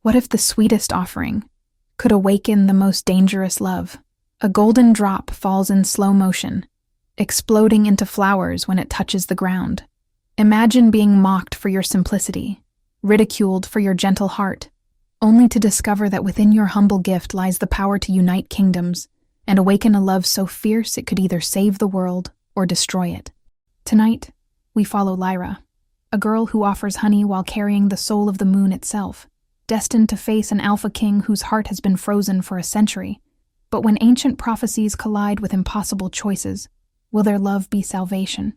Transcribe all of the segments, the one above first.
What if the sweetest offering could awaken the most dangerous love? A golden drop falls in slow motion, exploding into flowers when it touches the ground. Imagine being mocked for your simplicity, ridiculed for your gentle heart, only to discover that within your humble gift lies the power to unite kingdoms and awaken a love so fierce it could either save the world or destroy it. Tonight, we follow Lyra, a girl who offers honey while carrying the soul of the moon itself, destined to face an alpha king whose heart has been frozen for a century. But when ancient prophecies collide with impossible choices, will their love be salvation,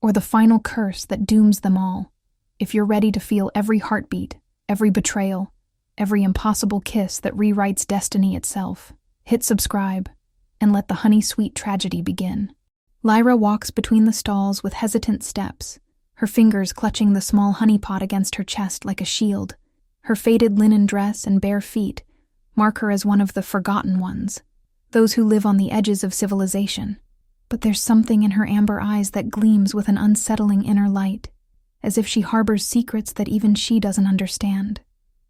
or the final curse that dooms them all? If you're ready to feel every heartbeat, every betrayal, every impossible kiss that rewrites destiny itself, hit subscribe and let the honey-sweet tragedy begin. Lyra walks between the stalls with hesitant steps, her fingers clutching the small honey pot against her chest like a shield. Her faded linen dress and bare feet mark her as one of the forgotten ones, those who live on the edges of civilization. But there's something in her amber eyes that gleams with an unsettling inner light, as if she harbors secrets that even she doesn't understand.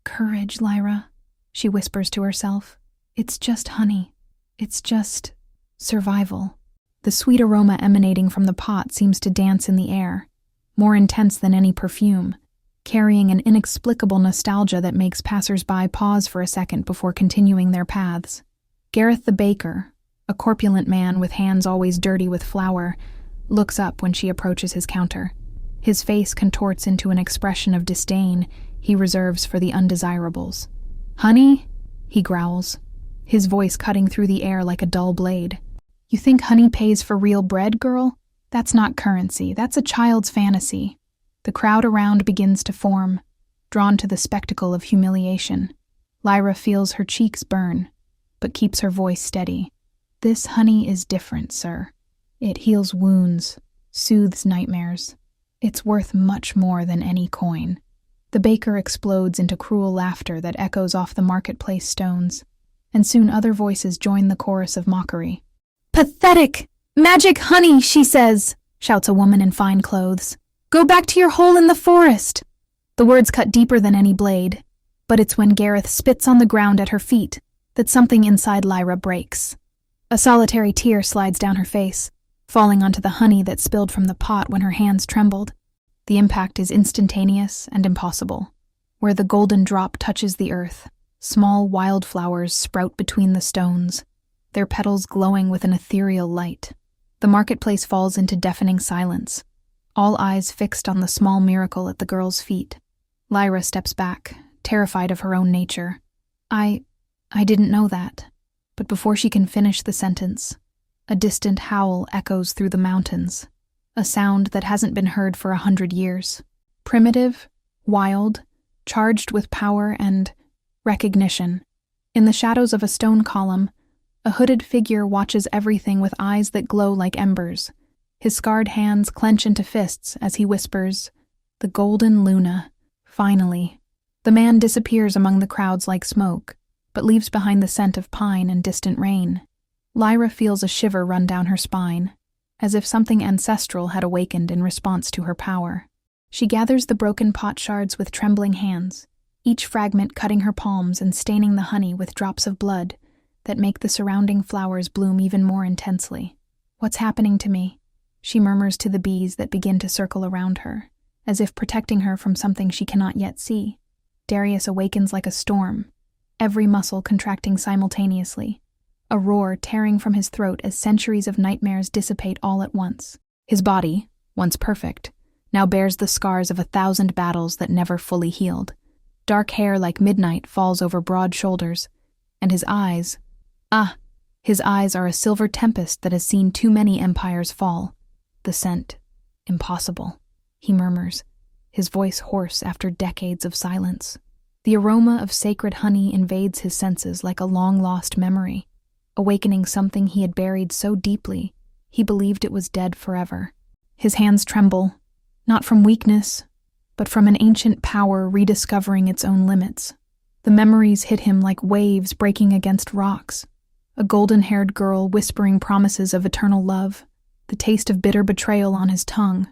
"Courage, Lyra," she whispers to herself. "It's just honey. It's just survival." The sweet aroma emanating from the pot seems to dance in the air, more intense than any perfume, carrying an inexplicable nostalgia that makes passers-by pause for a second before continuing their paths. Gareth the baker, a corpulent man with hands always dirty with flour, looks up when she approaches his counter. His face contorts into an expression of disdain he reserves for the undesirables. "Honey?" he growls, his voice cutting through the air like a dull blade. "You think honey pays for real bread, girl? That's not currency, that's a child's fantasy." The crowd around begins to form, drawn to the spectacle of humiliation. Lyra feels her cheeks burn, but keeps her voice steady. "This honey is different, sir. It heals wounds, soothes nightmares. It's worth much more than any coin." The baker explodes into cruel laughter that echoes off the marketplace stones, and soon other voices join the chorus of mockery. "Pathetic! Magic honey, she says!" shouts a woman in fine clothes. "Go back to your hole in the forest!" The words cut deeper than any blade, but it's when Gareth spits on the ground at her feet that something inside Lyra breaks. A solitary tear slides down her face, falling onto the honey that spilled from the pot when her hands trembled. The impact is instantaneous and impossible. Where the golden drop touches the earth, small wildflowers sprout between the stones, their petals glowing with an ethereal light. The marketplace falls into deafening silence, all eyes fixed on the small miracle at the girl's feet. Lyra steps back, terrified of her own nature. I didn't know that." But before she can finish the sentence, a distant howl echoes through the mountains, a sound that hasn't been heard for 100 years. Primitive, wild, charged with power and recognition. In the shadows of a stone column, a hooded figure watches everything with eyes that glow like embers. His scarred hands clench into fists as he whispers, "The Golden Luna, finally." The man disappears among the crowds like smoke, but leaves behind the scent of pine and distant rain. Lyra feels a shiver run down her spine, as if something ancestral had awakened in response to her power. She gathers the broken pot shards with trembling hands, each fragment cutting her palms and staining the honey with drops of blood that make the surrounding flowers bloom even more intensely. "What's happening to me?" she murmurs to the bees that begin to circle around her, as if protecting her from something she cannot yet see. Darius awakens like a storm, every muscle contracting simultaneously, a roar tearing from his throat as centuries of nightmares dissipate all at once. His body, once perfect, now bears the scars of 1,000 battles that never fully healed. Dark hair like midnight falls over broad shoulders, and his eyes are a silver tempest that has seen too many empires fall. The scent, impossible, he murmurs, his voice hoarse after decades of silence. The aroma of sacred honey invades his senses like a long-lost memory, awakening something he had buried so deeply he believed it was dead forever. His hands tremble, not from weakness, but from an ancient power rediscovering its own limits. The memories hit him like waves breaking against rocks. A golden-haired girl whispering promises of eternal love, the taste of bitter betrayal on his tongue,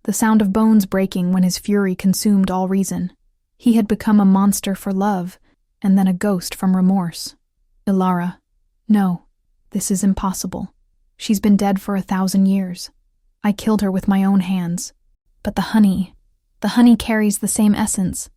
the sound of bones breaking when his fury consumed all reason. He had become a monster for love, and then a ghost from remorse. Ilara, no, this is impossible. She's been dead for 1,000 years. I killed her with my own hands. But the honey carries the same essence,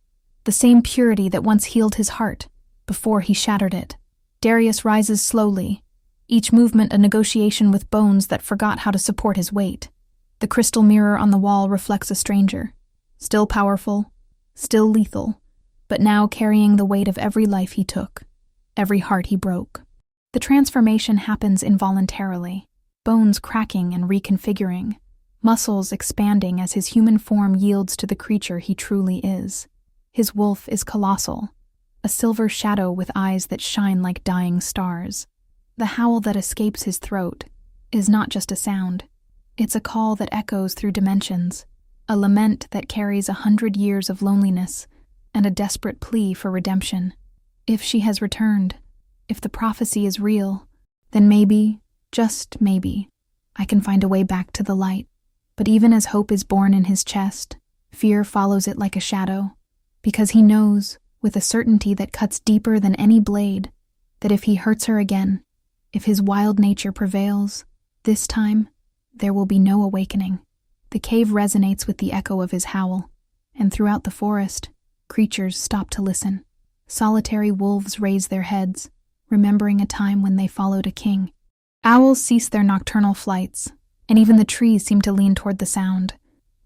the same purity that once healed his heart, before he shattered it. Darius rises slowly, each movement a negotiation with bones that forgot how to support his weight. The crystal mirror on the wall reflects a stranger, still powerful, still lethal, but now carrying the weight of every life he took, every heart he broke. The transformation happens involuntarily, bones cracking and reconfiguring, muscles expanding as his human form yields to the creature he truly is. His wolf is colossal, a silver shadow with eyes that shine like dying stars. The howl that escapes his throat is not just a sound. It's a call that echoes through dimensions, a lament that carries 100 years of loneliness and a desperate plea for redemption. If she has returned, if the prophecy is real, then maybe, just maybe, I can find a way back to the light. But even as hope is born in his chest, fear follows it like a shadow, because he knows, with a certainty that cuts deeper than any blade, that if he hurts her again, if his wild nature prevails, this time, there will be no awakening. The cave resonates with the echo of his howl, and throughout the forest, creatures stop to listen. Solitary wolves raise their heads, remembering a time when they followed a king. Owls cease their nocturnal flights, and even the trees seem to lean toward the sound.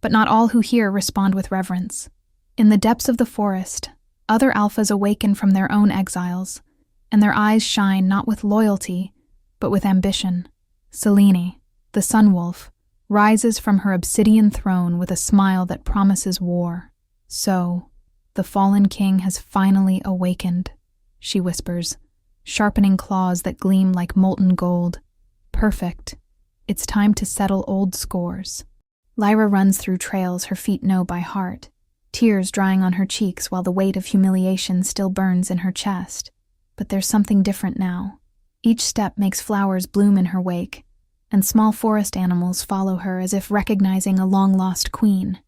But not all who hear respond with reverence. In the depths of the forest, other alphas awaken from their own exiles, and their eyes shine not with loyalty, but with ambition. Selene, the sun wolf, rises from her obsidian throne with a smile that promises war. So, the fallen king has finally awakened, she whispers, sharpening claws that gleam like molten gold. Perfect. It's time to settle old scores. Lyra runs through trails her feet know by heart, tears drying on her cheeks while the weight of humiliation still burns in her chest. But there's something different now. Each step makes flowers bloom in her wake, and small forest animals follow her as if recognizing a long-lost queen.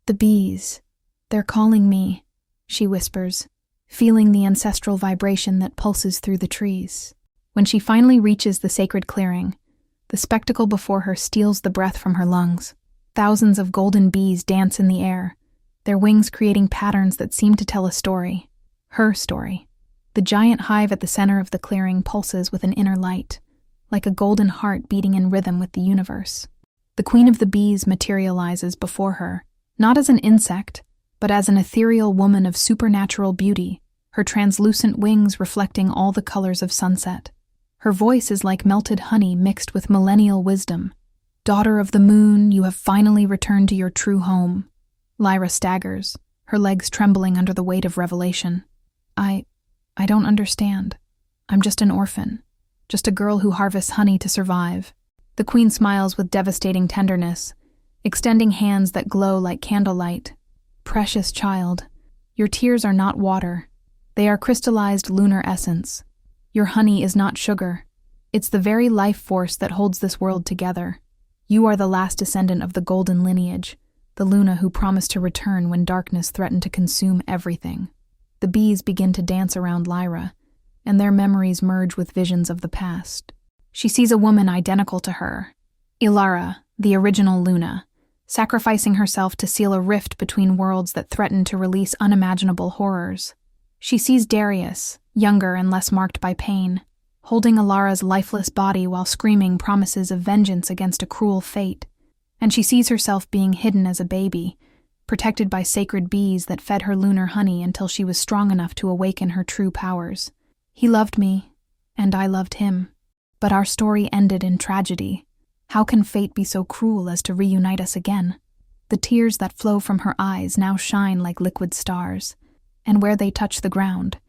The bees, they're calling me, she whispers, feeling the ancestral vibration that pulses through the trees. When she finally reaches the sacred clearing, the spectacle before her steals the breath from her lungs. Thousands of golden bees dance in the air, their wings creating patterns that seem to tell a story. Her story. The giant hive at the center of the clearing pulses with an inner light, like a golden heart beating in rhythm with the universe. The queen of the bees materializes before her, not as an insect, but as an ethereal woman of supernatural beauty, her translucent wings reflecting all the colors of sunset. Her voice is like melted honey mixed with millennial wisdom. Daughter of the moon, you have finally returned to your true home. Lyra staggers, her legs trembling under the weight of revelation. I don't understand. I'm just an orphan, just a girl who harvests honey to survive. The queen smiles with devastating tenderness, extending hands that glow like candlelight. Precious child, your tears are not water. They are crystallized lunar essence. Your honey is not sugar. It's the very life force that holds this world together. You are the last descendant of the golden lineage, the Luna who promised to return when darkness threatened to consume everything. The bees begin to dance around Lyra, and their memories merge with visions of the past. She sees a woman identical to her, Ilara, the original Luna, sacrificing herself to seal a rift between worlds that threaten to release unimaginable horrors. She sees Darius, younger and less marked by pain, holding Ilara's lifeless body while screaming promises of vengeance against a cruel fate. And she sees herself being hidden as a baby, protected by sacred bees that fed her lunar honey until she was strong enough to awaken her true powers. He loved me, and I loved him. But our story ended in tragedy. How can fate be so cruel as to reunite us again? The tears that flow from her eyes now shine like liquid stars, and where they touch the ground,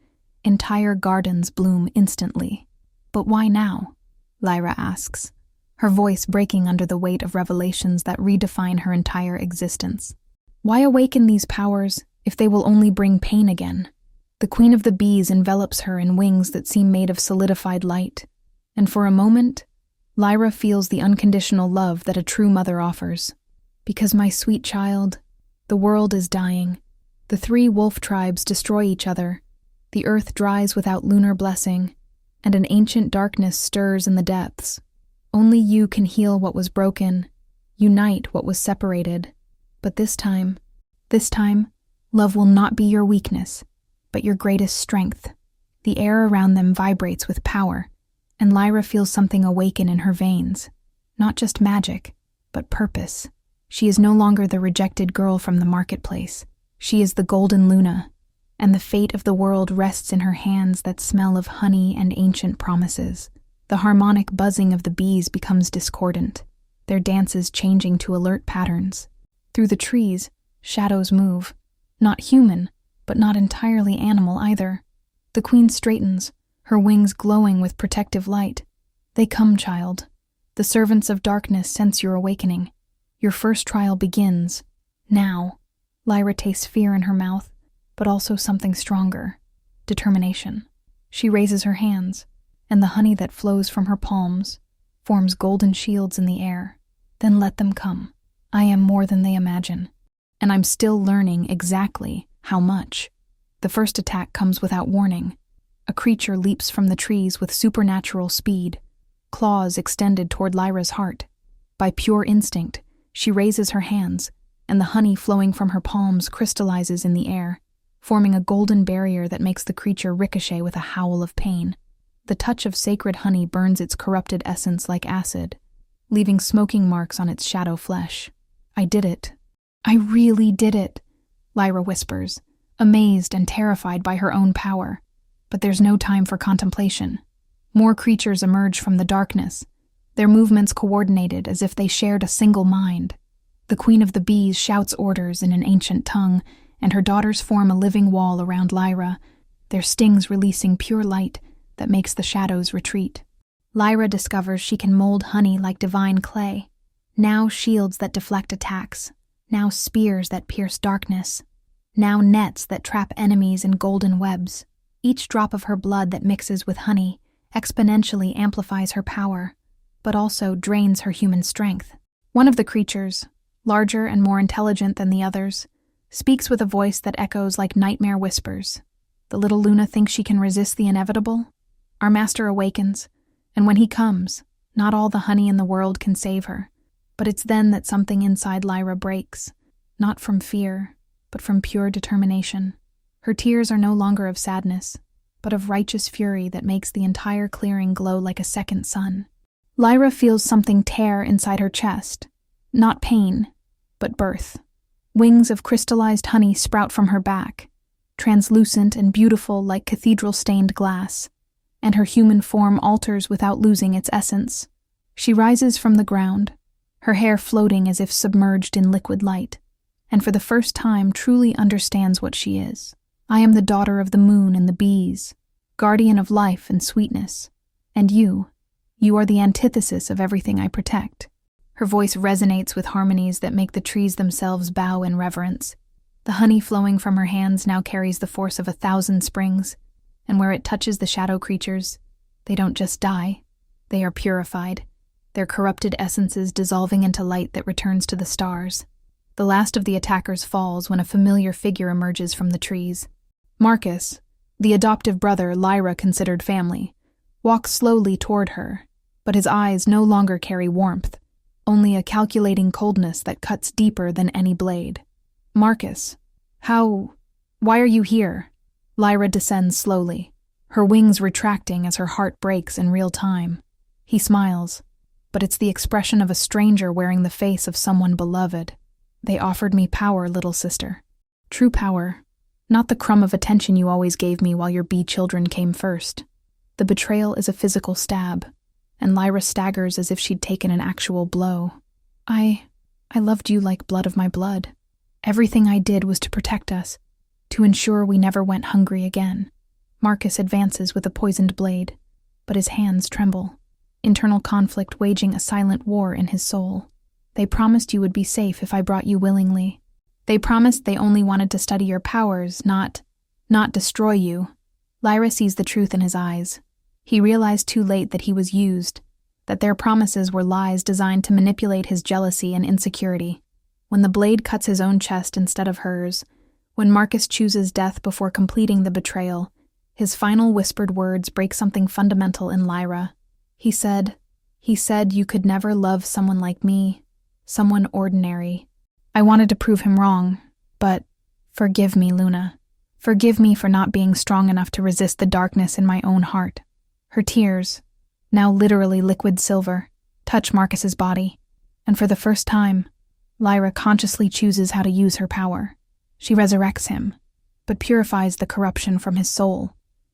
entire gardens bloom instantly. But why now? Lyra asks, her voice breaking under the weight of revelations that redefine her entire existence. Why awaken these powers if they will only bring pain again? The queen of the bees envelops her in wings that seem made of solidified light, and for a moment, Lyra feels the unconditional love that a true mother offers. Because my sweet child, the world is dying. The 3 wolf tribes destroy each other, The earth dries without lunar blessing, and an ancient darkness stirs in the depths. Only you can heal what was broken, unite what was separated. But this time, love will not be your weakness, but your greatest strength. The air around them vibrates with power, and Lyra feels something awaken in her veins. Not just magic, but purpose. She is no longer the rejected girl from the marketplace. She is the golden Luna, and the fate of the world rests in her hands that smell of honey and ancient promises. The harmonic buzzing of the bees becomes discordant, their dances changing to alert patterns. Through the trees, shadows move, not human, but not entirely animal either. The queen straightens, her wings glowing with protective light. They come, child. The servants of darkness sense your awakening. Your first trial begins. Now. Lyra tastes fear in her mouth, but also something stronger. Determination. She raises her hands, and the honey that flows from her palms forms golden shields in the air. Then let them come. I am more than they imagine, and I'm still learning exactly how much. The first attack comes without warning. A creature leaps from the trees with supernatural speed, claws extended toward Lyra's heart. By pure instinct, she raises her hands, and the honey flowing from her palms crystallizes in the air, forming a golden barrier that makes the creature ricochet with a howl of pain. The touch of sacred honey burns its corrupted essence like acid, leaving smoking marks on its shadow flesh. I did it. I really did it, Lyra whispers, amazed and terrified by her own power. But there's no time for contemplation. More creatures emerge from the darkness, their movements coordinated as if they shared a single mind. The queen of the bees shouts orders in an ancient tongue, and her daughters form a living wall around Lyra, their stings releasing pure light that makes the shadows retreat. Lyra discovers she can mold honey like divine clay, now shields that deflect attacks, now spears that pierce darkness, now nets that trap enemies in golden webs. Each drop of her blood that mixes with honey exponentially amplifies her power, but also drains her human strength. One of the creatures, larger and more intelligent than the others, speaks with a voice that echoes like nightmare whispers. The little Luna thinks she can resist the inevitable. Our master awakens, and when he comes, not all the honey in the world can save her. But it's then that something inside Lyra breaks, not from fear, but from pure determination. Her tears are no longer of sadness, but of righteous fury that makes the entire clearing glow like a second sun. Lyra feels something tear inside her chest, not pain, but birth. Wings of crystallized honey sprout from her back, translucent and beautiful like cathedral-stained glass, and her human form alters without losing its essence. She rises from the ground, her hair floating as if submerged in liquid light, and for the first time truly understands what she is. I am the daughter of the moon and the bees, guardian of life and sweetness. And you are the antithesis of everything I protect. Her voice resonates with harmonies that make the trees themselves bow in reverence. The honey flowing from her hands now carries the force of 1,000 springs, and where it touches the shadow creatures, they don't just die, they are purified, their corrupted essences dissolving into light that returns to the stars. The last of the attackers falls when a familiar figure emerges from the trees. Marcus, the adoptive brother Lyra considered family, walks slowly toward her, but his eyes no longer carry warmth, only a calculating coldness that cuts deeper than any blade. Marcus, why are you here? Lyra descends slowly, her wings retracting as her heart breaks in real time. He smiles, but it's the expression of a stranger wearing the face of someone beloved. They offered me power, little sister. True power, not the crumb of attention you always gave me while your bee children came first. The betrayal is a physical stab, and Lyra staggers as if she'd taken an actual blow. I loved you like blood of my blood. Everything I did was to protect us, to ensure we never went hungry again. Marcus advances with a poisoned blade, but his hands tremble, internal conflict waging a silent war in his soul. They promised you would be safe if I brought you willingly. They promised they only wanted to study your powers, not destroy you. Lyra sees the truth in his eyes. He realized too late that he was used, that their promises were lies designed to manipulate his jealousy and insecurity. When the blade cuts his own chest instead of hers, when Marcus chooses death before completing the betrayal, His final whispered words break something fundamental in Lyra. He said, you could never love someone like me, someone ordinary. I wanted to prove him wrong, but forgive me, Luna. Forgive me for not being strong enough to resist the darkness in my own heart. Her tears, now literally liquid silver, touch Marcus's body, and for the first time, Lyra consciously chooses how to use her power. She resurrects him, but purifies the corruption from his soul,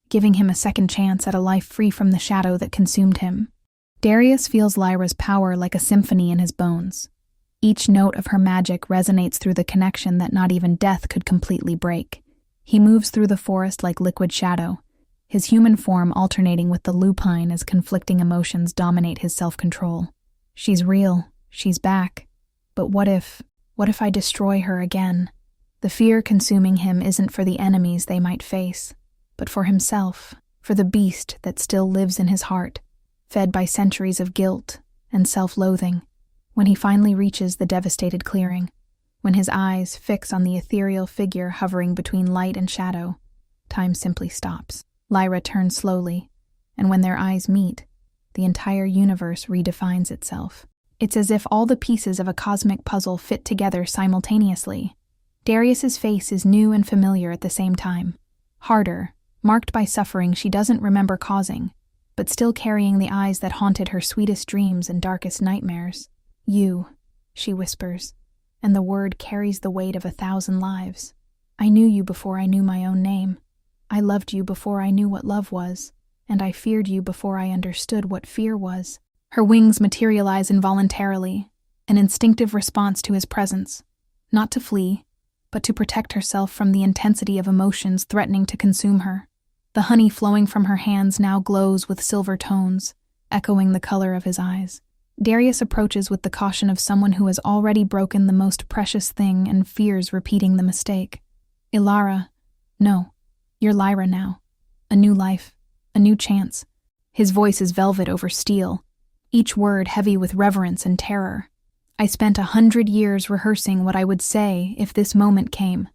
giving him a second chance at a life free from the shadow that consumed him. Darius feels Lyra's power like a symphony in his bones. Each note of her magic resonates through the connection that not even death could completely break. He moves through the forest like liquid shadow, his human form alternating with the lupine as conflicting emotions dominate his self-control. She's real, she's back. But what if I destroy her again? The fear consuming him isn't for the enemies they might face, but for himself, for the beast that still lives in his heart, fed by centuries of guilt and self-loathing. When he finally reaches the devastated clearing, when his eyes fix on the ethereal figure hovering between light and shadow, time simply stops. Lyra turns slowly, and when their eyes meet, the entire universe redefines itself. It's as if all the pieces of a cosmic puzzle fit together simultaneously. Darius's face is new and familiar at the same time. Harder, marked by suffering she doesn't remember causing, but still carrying the eyes that haunted her sweetest dreams and darkest nightmares. You, she whispers, and the word carries the weight of 1,000 lives. I knew you before I knew my own name. I loved you before I knew what love was, and I feared you before I understood what fear was. Her wings materialize involuntarily, an instinctive response to his presence, not to flee, but to protect herself from the intensity of emotions threatening to consume her. The honey flowing from her hands now glows with silver tones, echoing the color of his eyes. Darius approaches with the caution of someone who has already broken the most precious thing and fears repeating the mistake. Ilara, no, you're Lyra now. A new life, a new chance. His voice is velvet over steel, each word heavy with reverence and terror. I spent 100 years rehearsing what I would say if this moment came.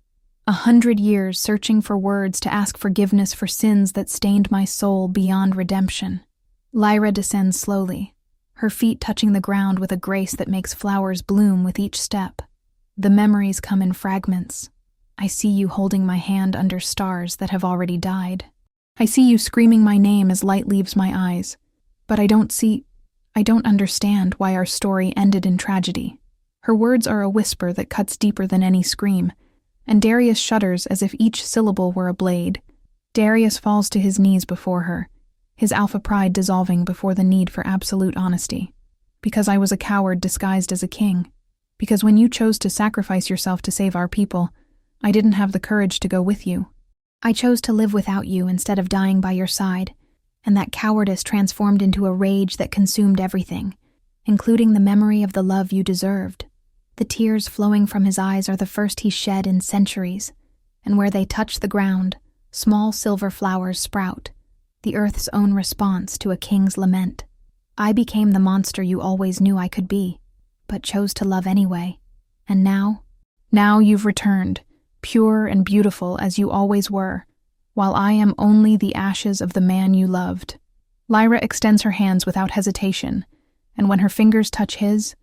100 years searching for words to ask forgiveness for sins that stained my soul beyond redemption. Lyra descends slowly, her feet touching the ground with a grace that makes flowers bloom with each step. The memories come in fragments. I see you holding my hand under stars that have already died. I see you screaming my name as light leaves my eyes. But I don't understand why our story ended in tragedy. Her words are a whisper that cuts deeper than any scream, and Darius shudders as if each syllable were a blade. Darius falls to his knees before her, his alpha pride dissolving before the need for absolute honesty. Because I was a coward disguised as a king. Because when you chose to sacrifice yourself to save our people, I didn't have the courage to go with you. I chose to live without you instead of dying by your side, and that cowardice transformed into a rage that consumed everything, including the memory of the love you deserved. The tears flowing from his eyes are the first he shed in centuries, and where they touch the ground, small silver flowers sprout, the earth's own response to a king's lament. I became the monster you always knew I could be, but chose to love anyway. And now you've returned, pure and beautiful as you always were, while I am only the ashes of the man you loved. Lyra extends her hands without hesitation, and when her fingers touch his,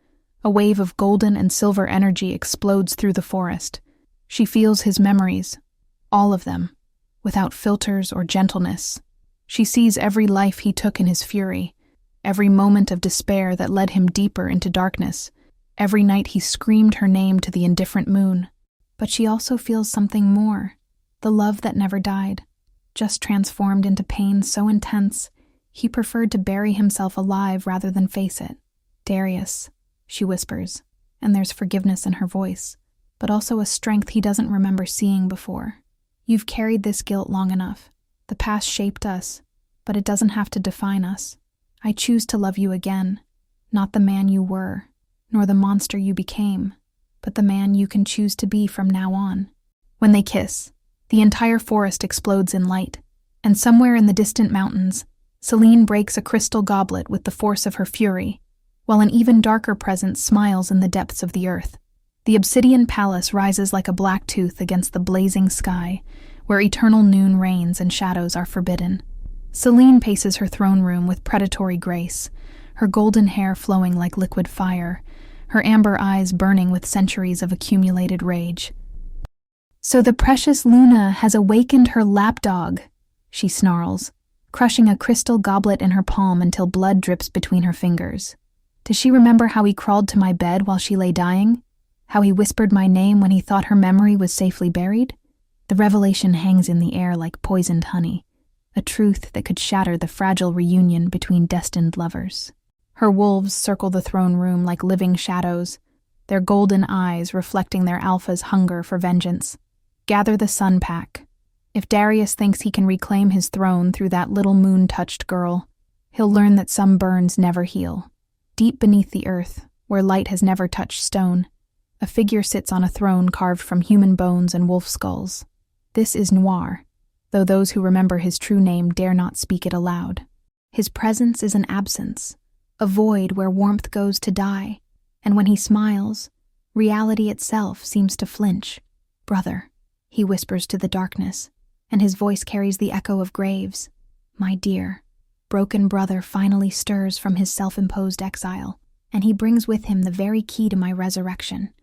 a wave of golden and silver energy explodes through the forest. She feels his memories, all of them, without filters or gentleness. She sees every life he took in his fury, every moment of despair that led him deeper into darkness, every night he screamed her name to the indifferent moon. But she also feels something more, the love that never died, just transformed into pain so intense he preferred to bury himself alive rather than face it. Darius, she whispers, and there's forgiveness in her voice, but also a strength he doesn't remember seeing before. You've carried this guilt long enough. The past shaped us, but it doesn't have to define us. I choose to love you again, not the man you were, nor the monster you became, but the man you can choose to be from now on. When they kiss, the entire forest explodes in light, and somewhere in the distant mountains, Selene breaks a crystal goblet with the force of her fury, while an even darker presence smiles in the depths of the earth. The obsidian palace rises like a black tooth against the blazing sky, where eternal noon reigns and shadows are forbidden. Selene paces her throne room with predatory grace, her golden hair flowing like liquid fire, her amber eyes burning with centuries of accumulated rage. "So the precious Luna has awakened her lapdog," she snarls, crushing a crystal goblet in her palm until blood drips between her fingers. Does she remember how he crawled to my bed while she lay dying? How he whispered my name when he thought her memory was safely buried? The revelation hangs in the air like poisoned honey, a truth that could shatter the fragile reunion between destined lovers. Her wolves circle the throne room like living shadows, their golden eyes reflecting their alpha's hunger for vengeance. Gather the sun pack. If Darius thinks he can reclaim his throne through that little moon-touched girl, he'll learn that some burns never heal. Deep beneath the earth, where light has never touched stone, a figure sits on a throne carved from human bones and wolf skulls. This is Noir, though those who remember his true name dare not speak it aloud. His presence is an absence, a void where warmth goes to die, and when he smiles, reality itself seems to flinch. "Brother," he whispers to the darkness, and his voice carries the echo of graves. "My dear, broken brother finally stirs from his self-imposed exile, and he brings with him the very key to my resurrection.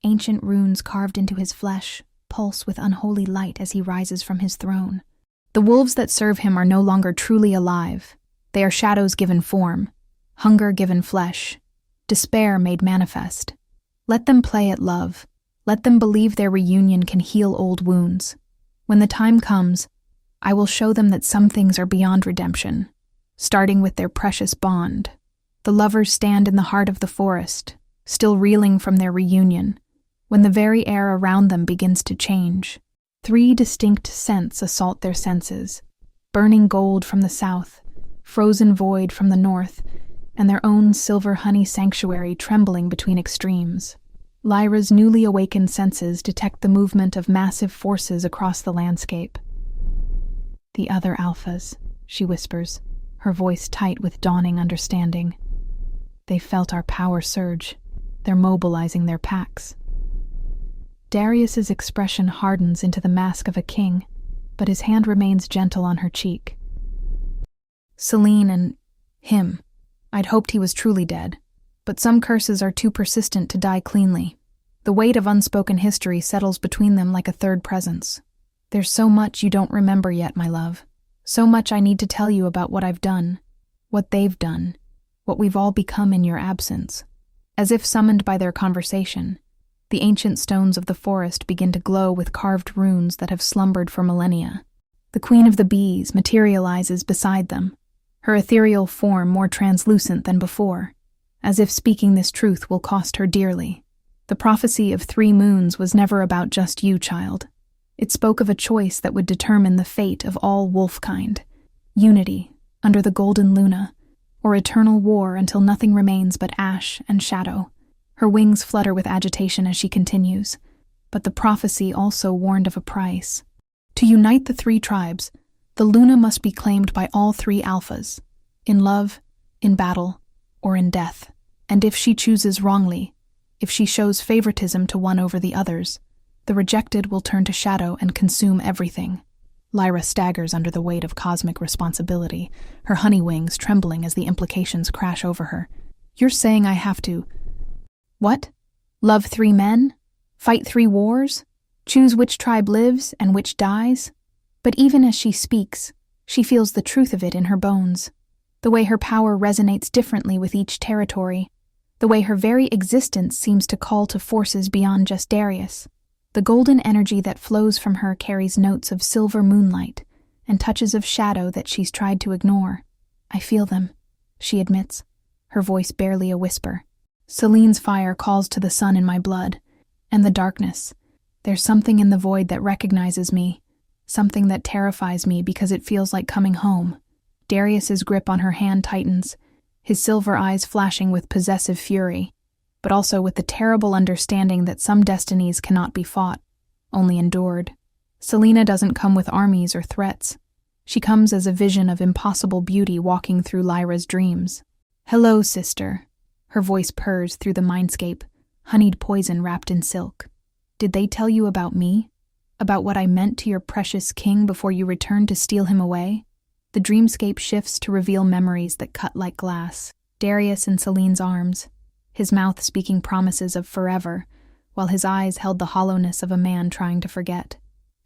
Ancient runes carved into his flesh pulse with unholy light as he rises from his throne. The wolves that serve him are no longer truly alive. They are shadows given form, hunger given flesh, despair made manifest. Let them play at love. Let them believe their reunion can heal old wounds. When the time comes, I will show them that some things are beyond redemption, starting with their precious bond. The lovers stand in the heart of the forest, still reeling from their reunion, when the very air around them begins to change. 3 distinct scents assault their senses: burning gold from the south, frozen void from the north, and their own silver honey sanctuary trembling between extremes. Lyra's newly awakened senses detect the movement of massive forces across the landscape. "The other alphas," she whispers, her voice tight with dawning understanding. "They felt our power surge. They're mobilizing their packs." Darius's expression hardens into the mask of a king, but his hand remains gentle on her cheek. "Selene and him. I'd hoped he was truly dead, but some curses are too persistent to die cleanly. The weight of unspoken history settles between them like a third presence. There's so much you don't remember yet, my love. So much I need to tell you about what I've done, what they've done, what we've all become in your absence." As if summoned by their conversation, the ancient stones of the forest begin to glow with carved runes that have slumbered for millennia. The Queen of the Bees materializes beside them, her ethereal form more translucent than before, as if speaking this truth will cost her dearly. The prophecy of 3 moons was never about just you, child. It spoke of a choice that would determine the fate of all wolfkind: unity under the golden Luna, or eternal war until nothing remains but ash and shadow. Her wings flutter with agitation as she continues, but the prophecy also warned of a price. To unite the 3 tribes, the Luna must be claimed by all 3 alphas, in love, in battle, or in death. And if she chooses wrongly, if she shows favoritism to one over the others, the rejected will turn to shadow and consume everything. Lyra staggers under the weight of cosmic responsibility, her honey wings trembling as the implications crash over her. "You're saying I have to... What? Love 3 men? Fight 3 wars? Choose which tribe lives and which dies?" But even as she speaks, she feels the truth of it in her bones. The way her power resonates differently with each territory. The way her very existence seems to call to forces beyond just Darius. The golden energy that flows from her carries notes of silver moonlight and touches of shadow that she's tried to ignore. "I feel them," she admits, her voice barely a whisper. "Selene's fire calls to the sun in my blood, and the darkness. There's something in the void that recognizes me, something that terrifies me because it feels like coming home." Darius's grip on her hand tightens, his silver eyes flashing with possessive fury, but also with the terrible understanding that some destinies cannot be fought, only endured. Selena doesn't come with armies or threats. She comes as a vision of impossible beauty walking through Lyra's dreams. "Hello, sister." Her voice purrs through the mindscape, honeyed poison wrapped in silk. "Did they tell you about me?" About what I meant to your precious king before you returned to steal him away? The dreamscape shifts to reveal memories that cut like glass. Darius in Celene's arms, his mouth speaking promises of forever, while his eyes held the hollowness of a man trying to forget.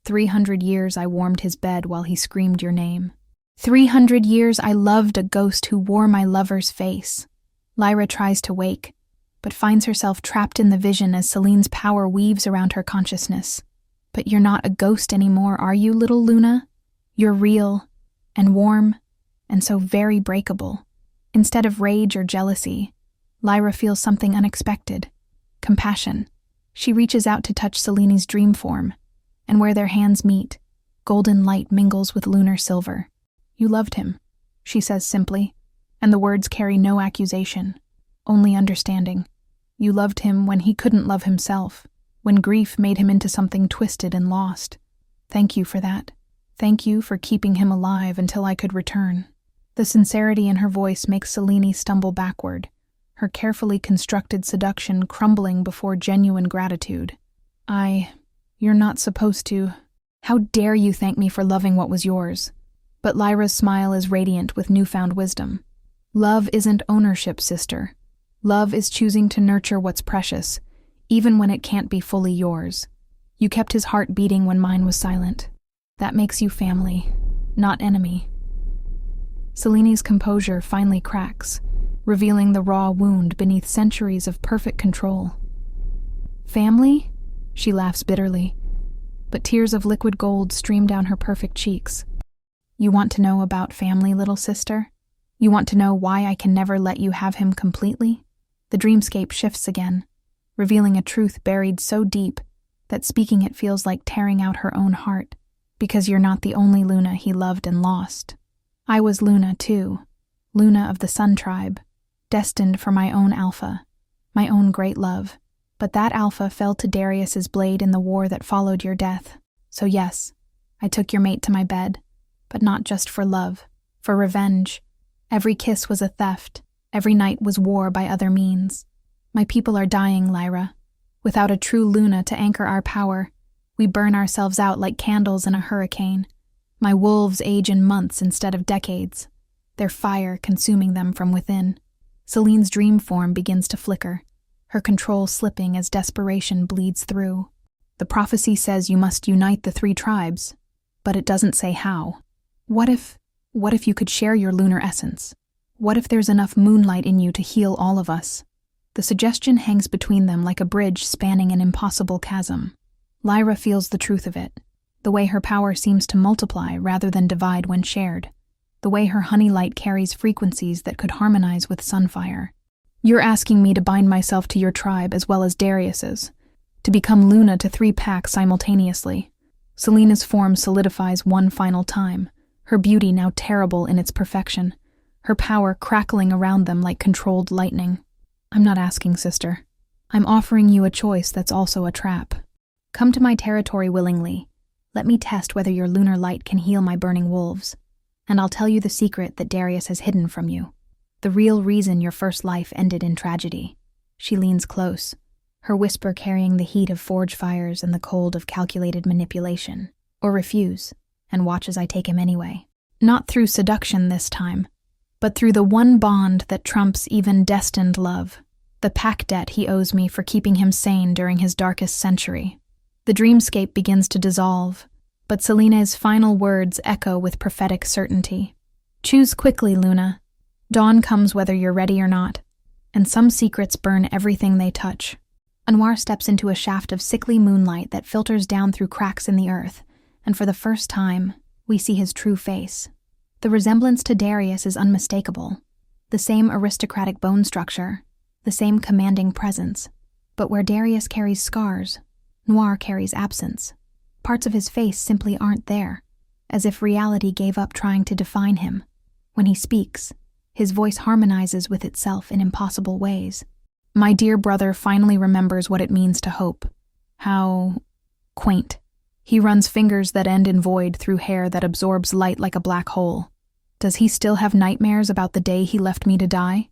300 years I warmed his bed while he screamed your name. 300 years I loved a ghost who wore my lover's face. Lyra tries to wake, but finds herself trapped in the vision as Celene's power weaves around her consciousness. But you're not a ghost anymore, are you, little Luna? You're real, and warm, and so very breakable. Instead of rage or jealousy, Lyra feels something unexpected. Compassion. She reaches out to touch Celene's dream form, and where their hands meet, golden light mingles with lunar silver. You loved him, she says simply, and the words carry no accusation, only understanding. You loved him when he couldn't love himself, when grief made him into something twisted and lost. Thank you for that. Thank you for keeping him alive until I could return. The sincerity in her voice makes Selene stumble backward, her carefully constructed seduction crumbling before genuine gratitude. You're not supposed to. How dare you thank me for loving what was yours? But Lyra's smile is radiant with newfound wisdom. Love isn't ownership, sister. Love is choosing to nurture what's precious, even when it can't be fully yours. You kept his heart beating when mine was silent. That makes you family, not enemy. Celene's composure finally cracks, revealing the raw wound beneath centuries of perfect control. Family? She laughs bitterly, but tears of liquid gold stream down her perfect cheeks. You want to know about family, little sister? You want to know why I can never let you have him completely? The dreamscape shifts again, revealing a truth buried so deep that speaking it feels like tearing out her own heart, because you're not the only Luna he loved and lost. I was Luna, too, Luna of the Sun Tribe, destined for my own alpha, my own great love. But that alpha fell to Darius's blade in the war that followed your death. So yes, I took your mate to my bed, but not just for love, for revenge. Every kiss was a theft, every night was war by other means. My people are dying, Lyra. Without a true Luna to anchor our power, we burn ourselves out like candles in a hurricane. My wolves age in months instead of decades, their fire consuming them from within. Celene's dream form begins to flicker, her control slipping as desperation bleeds through. The prophecy says you must unite the 3 tribes, but it doesn't say how. What if you could share your lunar essence? What if there's enough moonlight in you to heal all of us? The suggestion hangs between them like a bridge spanning an impossible chasm. Lyra feels the truth of it, the way her power seems to multiply rather than divide when shared, the way her honey light carries frequencies that could harmonize with sunfire. You're asking me to bind myself to your tribe as well as Darius's, to become Luna to 3 packs simultaneously. Celene's form solidifies one final time, her beauty now terrible in its perfection, her power crackling around them like controlled lightning. I'm not asking, sister. I'm offering you a choice that's also a trap. Come to my territory willingly. Let me test whether your lunar light can heal my burning wolves, and I'll tell you the secret that Darius has hidden from you. The real reason your first life ended in tragedy. She leans close, her whisper carrying the heat of forge fires and the cold of calculated manipulation. Or refuse, and watch as I take him anyway. Not through seduction this time, but through the one bond that trumps even destined love, the pack debt he owes me for keeping him sane during his darkest century. The dreamscape begins to dissolve, but Celene's final words echo with prophetic certainty. Choose quickly, Luna. Dawn comes whether you're ready or not, and some secrets burn everything they touch. Anwar steps into a shaft of sickly moonlight that filters down through cracks in the earth, and for the first time, we see his true face. The resemblance to Darius is unmistakable. The same aristocratic bone structure, the same commanding presence. But where Darius carries scars, Noir carries absence. Parts of his face simply aren't there, as if reality gave up trying to define him. When he speaks, his voice harmonizes with itself in impossible ways. My dear brother finally remembers what it means to hope. How quaint. He runs fingers that end in void through hair that absorbs light like a black hole. Does he still have nightmares about the day he left me to die?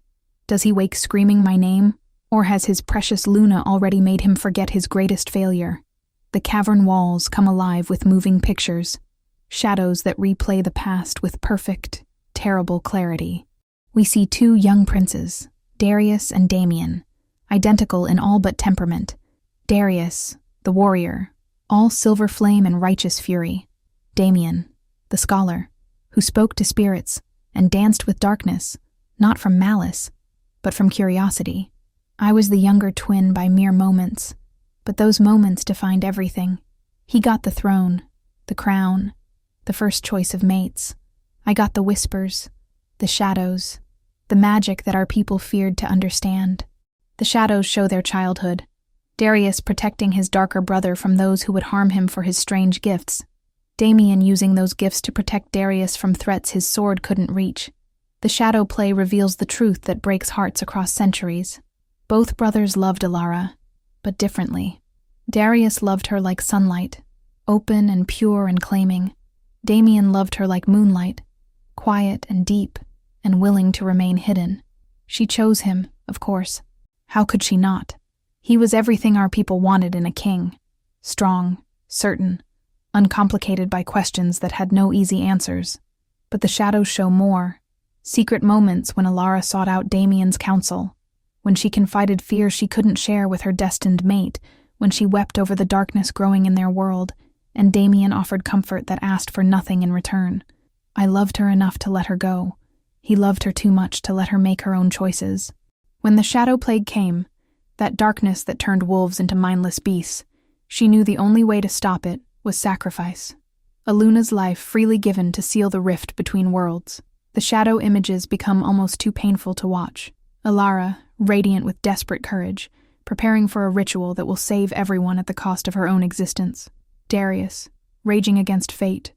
Does he wake screaming my name? Or has his precious Luna already made him forget his greatest failure? The cavern walls come alive with moving pictures, shadows that replay the past with perfect, terrible clarity. We see two young princes, Darius and Damien, identical in all but temperament. Darius, the warrior, all silver flame and righteous fury. Damien, the scholar, who spoke to spirits and danced with darkness, not from malice, but from curiosity. I was the younger twin by mere moments, but those moments defined everything. He got the throne, the crown, the first choice of mates. I got the whispers, the shadows, the magic that our people feared to understand. The shadows show their childhood. Darius protecting his darker brother from those who would harm him for his strange gifts. Damien using those gifts to protect Darius from threats his sword couldn't reach. The shadow play reveals the truth that breaks hearts across centuries. Both brothers loved Alara, but differently. Darius loved her like sunlight, open and pure and claiming. Damien loved her like moonlight, quiet and deep, and willing to remain hidden. She chose him, of course. How could she not? He was everything our people wanted in a king. Strong, certain, uncomplicated by questions that had no easy answers. But the shadows show more. Secret moments when Alara sought out Damien's counsel, when she confided fears she couldn't share with her destined mate, when she wept over the darkness growing in their world, and Damien offered comfort that asked for nothing in return. I loved her enough to let her go. He loved her too much to let her make her own choices. When the shadow plague came, that darkness that turned wolves into mindless beasts, she knew the only way to stop it was sacrifice. Aluna's life freely given to seal the rift between worlds. The shadow images become almost too painful to watch. Alara, radiant with desperate courage, preparing for a ritual that will save everyone at the cost of her own existence. Darius, raging against fate,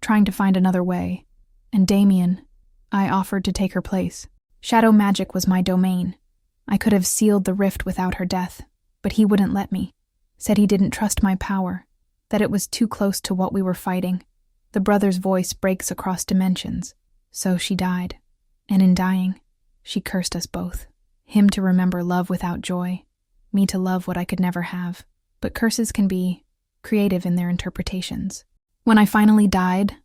trying to find another way. And Damien, I offered to take her place. Shadow magic was my domain. I could have sealed the rift without her death, but he wouldn't let me. Said he didn't trust my power, that it was too close to what we were fighting. The brother's voice breaks across dimensions. So she died, and in dying, she cursed us both. Him to remember love without joy, me to love what I could never have. But curses can be creative in their interpretations. When I finally died,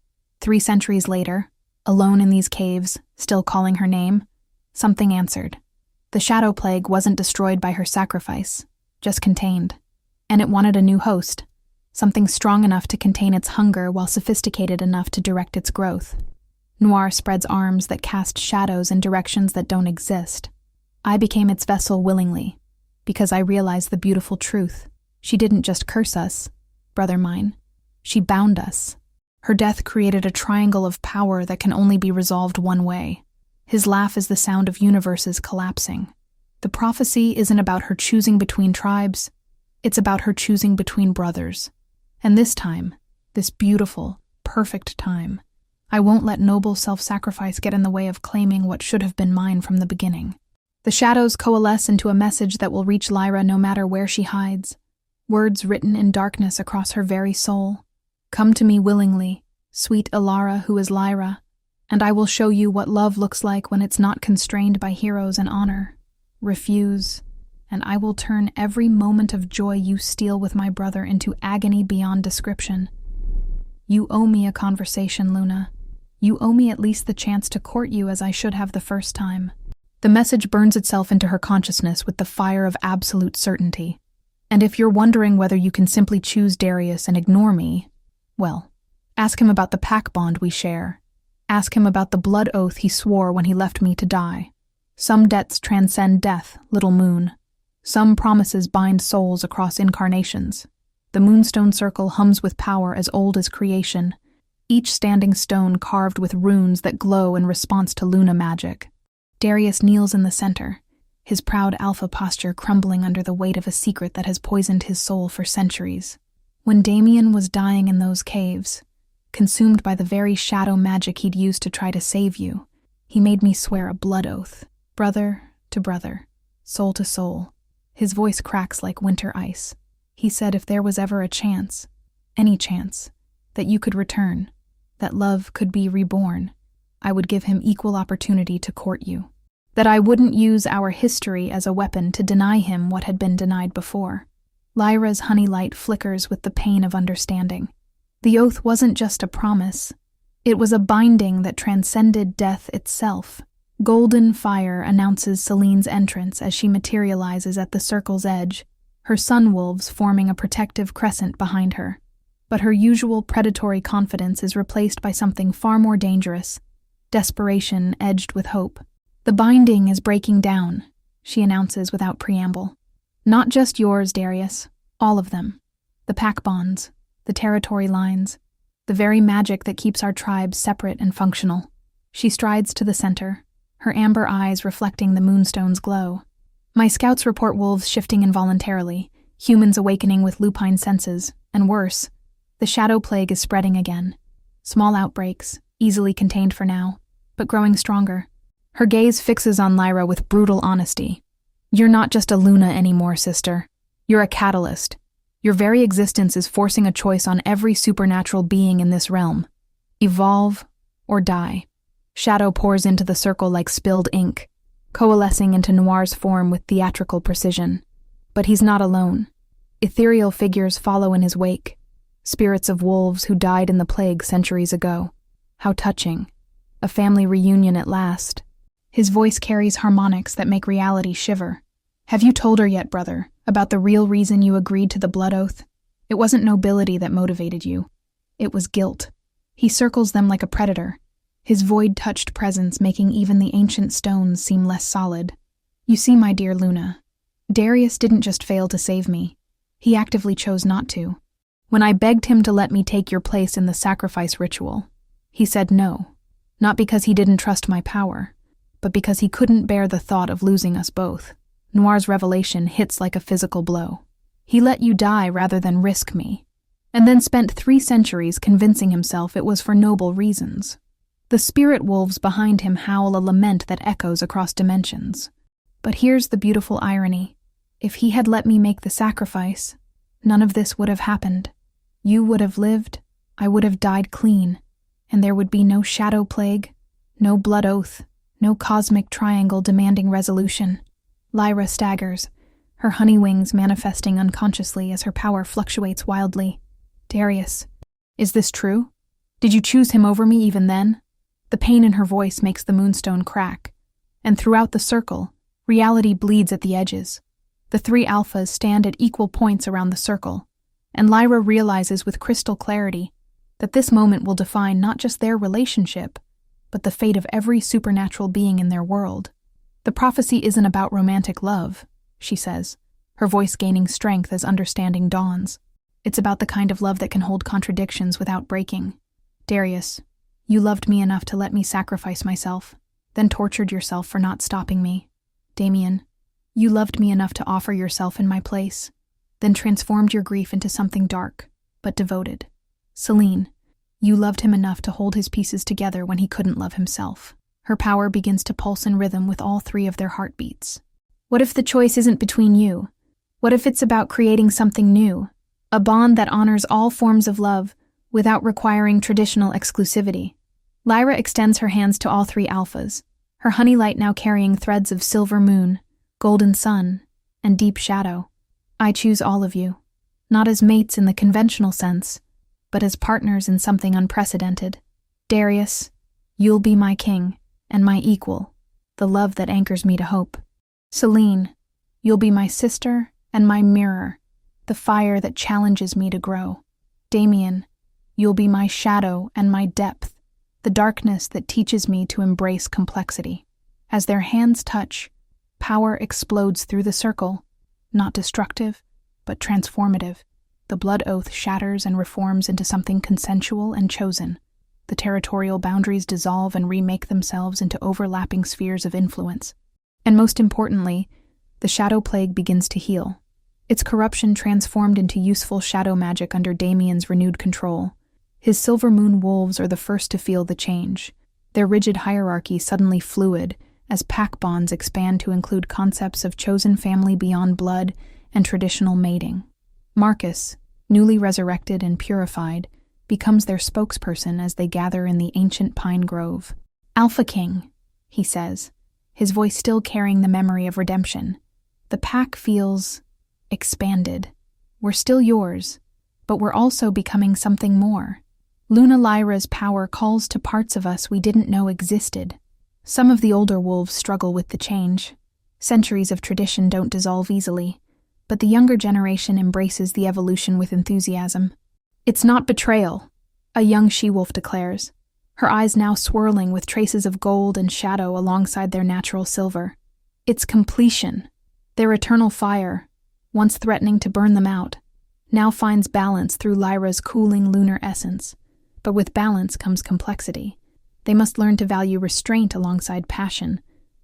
3 centuries later, alone in these caves, still calling her name, something answered. The shadow plague wasn't destroyed by her sacrifice, just contained. And it wanted a new host, something strong enough to contain its hunger while sophisticated enough to direct its growth. Noir spreads arms that cast shadows in directions that don't exist. I became its vessel willingly, because I realized the beautiful truth. She didn't just curse us, brother mine. She bound us. Her death created a triangle of power that can only be resolved one way. His laugh is the sound of universes collapsing. The prophecy isn't about her choosing between tribes. It's about her choosing between brothers. And this time, this beautiful, perfect time, I won't let noble self-sacrifice get in the way of claiming what should have been mine from the beginning. The shadows coalesce into a message that will reach Lyra no matter where she hides. Words written in darkness across her very soul. Come to me willingly, sweet Alara who is Lyra, and I will show you what love looks like when it's not constrained by heroes and honor. Refuse, and I will turn every moment of joy you steal with my brother into agony beyond description. You owe me a conversation, Luna. You owe me at least the chance to court you as I should have the first time. The message burns itself into her consciousness with the fire of absolute certainty. And if you're wondering whether you can simply choose Darius and ignore me, well, ask him about the pack bond we share. Ask him about the blood oath he swore when he left me to die. Some debts transcend death, little moon. Some promises bind souls across incarnations. The moonstone circle hums with power as old as creation, each standing stone carved with runes that glow in response to Luna magic. Darius kneels in the center, his proud alpha posture crumbling under the weight of a secret that has poisoned his soul for centuries. When Damien was dying in those caves, consumed by the very shadow magic he'd used to try to save you, he made me swear a blood oath, brother to brother, soul to soul. His voice cracks like winter ice. He said if there was ever a chance, any chance, that you could return, that love could be reborn, I would give him equal opportunity to court you. That I wouldn't use our history as a weapon to deny him what had been denied before. Lyra's honey light flickers with the pain of understanding. The oath wasn't just a promise. It was a binding that transcended death itself. Golden fire announces Celine's entrance as she materializes at the circle's edge, her sun-wolves forming a protective crescent behind her. But her usual predatory confidence is replaced by something far more dangerous, desperation edged with hope. "The binding is breaking down," she announces without preamble. "Not just yours, Darius. All of them. The pack bonds, the territory lines, the very magic that keeps our tribes separate and functional." She strides to the center, her amber eyes reflecting the moonstone's glow. "My scouts report wolves shifting involuntarily, humans awakening with lupine senses, and worse, the shadow plague is spreading again. Small outbreaks, easily contained for now, but growing stronger." Her gaze fixes on Lyra with brutal honesty. "You're not just a Luna anymore, sister. You're a catalyst. Your very existence is forcing a choice on every supernatural being in this realm. Evolve or die." Shadow pours into the circle like spilled ink, coalescing into Noir's form with theatrical precision. But he's not alone. Ethereal figures follow in his wake, spirits of wolves who died in the plague centuries ago. How touching. A family reunion at last. His voice carries harmonics that make reality shiver. "Have you told her yet, brother, about the real reason you agreed to the blood oath? It wasn't nobility that motivated you. It was guilt." He circles them like a predator, his void-touched presence making even the ancient stones seem less solid. "You see, my dear Luna, Darius didn't just fail to save me. He actively chose not to. When I begged him to let me take your place in the sacrifice ritual, he said no, not because he didn't trust my power, but because he couldn't bear the thought of losing us both." Noir's revelation hits like a physical blow. "He let you die rather than risk me, and then spent 3 centuries convincing himself it was for noble reasons." The spirit wolves behind him howl a lament that echoes across dimensions. But here's the beautiful irony. If he had let me make the sacrifice, none of this would have happened. You would have lived, I would have died clean, and there would be no shadow plague, no blood oath, no cosmic triangle demanding resolution. Lyra staggers, her honey wings manifesting unconsciously as her power fluctuates wildly. "Darius, is this true? Did you choose him over me even then?" The pain in her voice makes the moonstone crack, and throughout the circle, reality bleeds at the edges. The 3 alphas stand at equal points around the circle, and Lyra realizes with crystal clarity that this moment will define not just their relationship, but the fate of every supernatural being in their world. "The prophecy isn't about romantic love," she says, her voice gaining strength as understanding dawns. "It's about the kind of love that can hold contradictions without breaking. Darius, you loved me enough to let me sacrifice myself, then tortured yourself for not stopping me. Damien, you loved me enough to offer yourself in my place, then transformed your grief into something dark, but devoted. Celine, you loved him enough to hold his pieces together when he couldn't love himself." Her power begins to pulse in rhythm with all 3 of their heartbeats. "What if the choice isn't between you? What if it's about creating something new? A bond that honors all forms of love without requiring traditional exclusivity?" Lyra extends her hands to all 3 alphas, her honey light now carrying threads of silver moon, golden sun, and deep shadow. "I choose all of you, not as mates in the conventional sense, but as partners in something unprecedented. Darius, you'll be my king, and my equal, the love that anchors me to hope. Celine, you'll be my sister and my mirror, the fire that challenges me to grow. Damien, you'll be my shadow and my depth, the darkness that teaches me to embrace complexity." As their hands touch, power explodes through the circle, not destructive, but transformative. The blood oath shatters and reforms into something consensual and chosen. The territorial boundaries dissolve and remake themselves into overlapping spheres of influence. And most importantly, the shadow plague begins to heal. Its corruption transformed into useful shadow magic under Damien's renewed control. His silver moon wolves are the first to feel the change, their rigid hierarchy suddenly fluid as pack bonds expand to include concepts of chosen family beyond blood and traditional mating. Marcus, newly resurrected and purified, becomes their spokesperson as they gather in the ancient pine grove. "Alpha King," he says, his voice still carrying the memory of redemption. The pack feels expanded. We're still yours, but we're also becoming something more. Luna Lyra's power calls to parts of us we didn't know existed. Some of the older wolves struggle with the change. Centuries of tradition don't dissolve easily, but the younger generation embraces the evolution with enthusiasm. It's not betrayal, a young she-wolf declares, her eyes now swirling with traces of gold and shadow alongside their natural silver. It's completion. Their eternal fire, once threatening to burn them out, now finds balance through Lyra's cooling lunar essence. But with balance comes complexity. They must learn to value restraint alongside passion,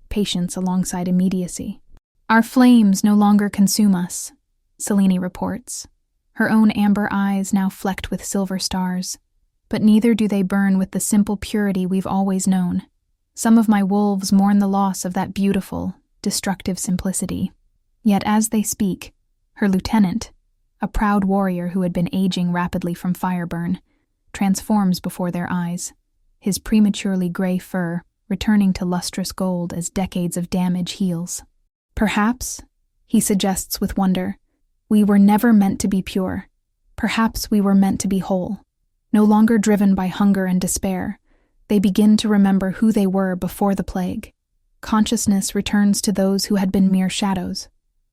patience alongside immediacy. Our flames no longer consume us, Selene reports, her own amber eyes now flecked with silver stars. But neither do they burn with the simple purity we've always known. Some of my wolves mourn the loss of that beautiful, destructive simplicity. Yet as they speak, her lieutenant, a proud warrior who had been aging rapidly from fireburn, transforms before their eyes, his prematurely gray fur returning to lustrous gold as decades of damage heals. Perhaps, he suggests with wonder, we were never meant to be pure. Perhaps we were meant to be whole. No longer driven by hunger and despair, they begin to remember who they were before the plague. Consciousness returns to those who had been mere shadows,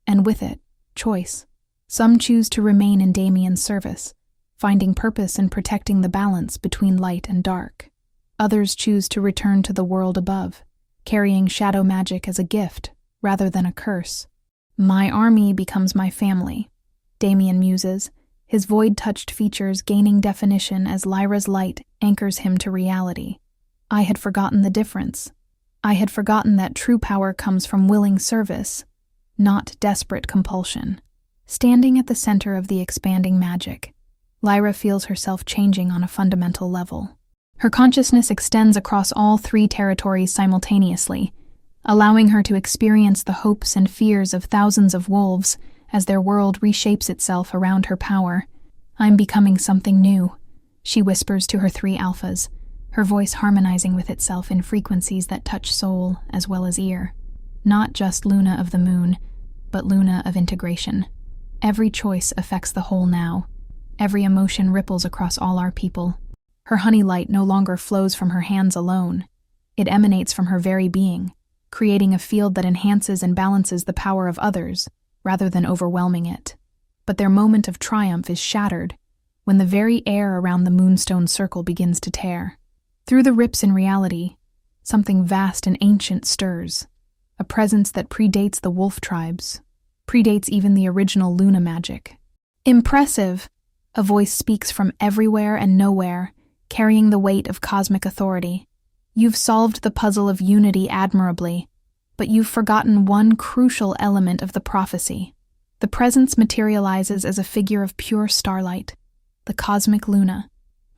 and with it, choice. Some choose to remain in Damien's service, finding purpose in protecting the balance between light and dark. Others choose to return to the world above, carrying shadow magic as a gift rather than a curse. My army becomes my family, Damien muses, his void-touched features gaining definition as Lyra's light anchors him to reality. I had forgotten the difference. I had forgotten that true power comes from willing service, not desperate compulsion. Standing at the center of the expanding magic, Lyra feels herself changing on a fundamental level. Her consciousness extends across all three territories simultaneously, allowing her to experience the hopes and fears of thousands of wolves as their world reshapes itself around her power. I'm becoming something new, she whispers to her three alphas, her voice harmonizing with itself in frequencies that touch soul as well as ear. Not just Luna of the Moon, but Luna of integration. Every choice affects the whole now. Every emotion ripples across all our people. Her honey light no longer flows from her hands alone. It emanates from her very being, creating a field that enhances and balances the power of others, rather than overwhelming it. But their moment of triumph is shattered when the very air around the moonstone circle begins to tear. Through the rips in reality, something vast and ancient stirs, a presence that predates the wolf tribes, predates even the original Luna magic. Impressive! A voice speaks from everywhere and nowhere, carrying the weight of cosmic authority. You've solved the puzzle of unity admirably, but you've forgotten one crucial element of the prophecy. The presence materializes as a figure of pure starlight, the cosmic Luna,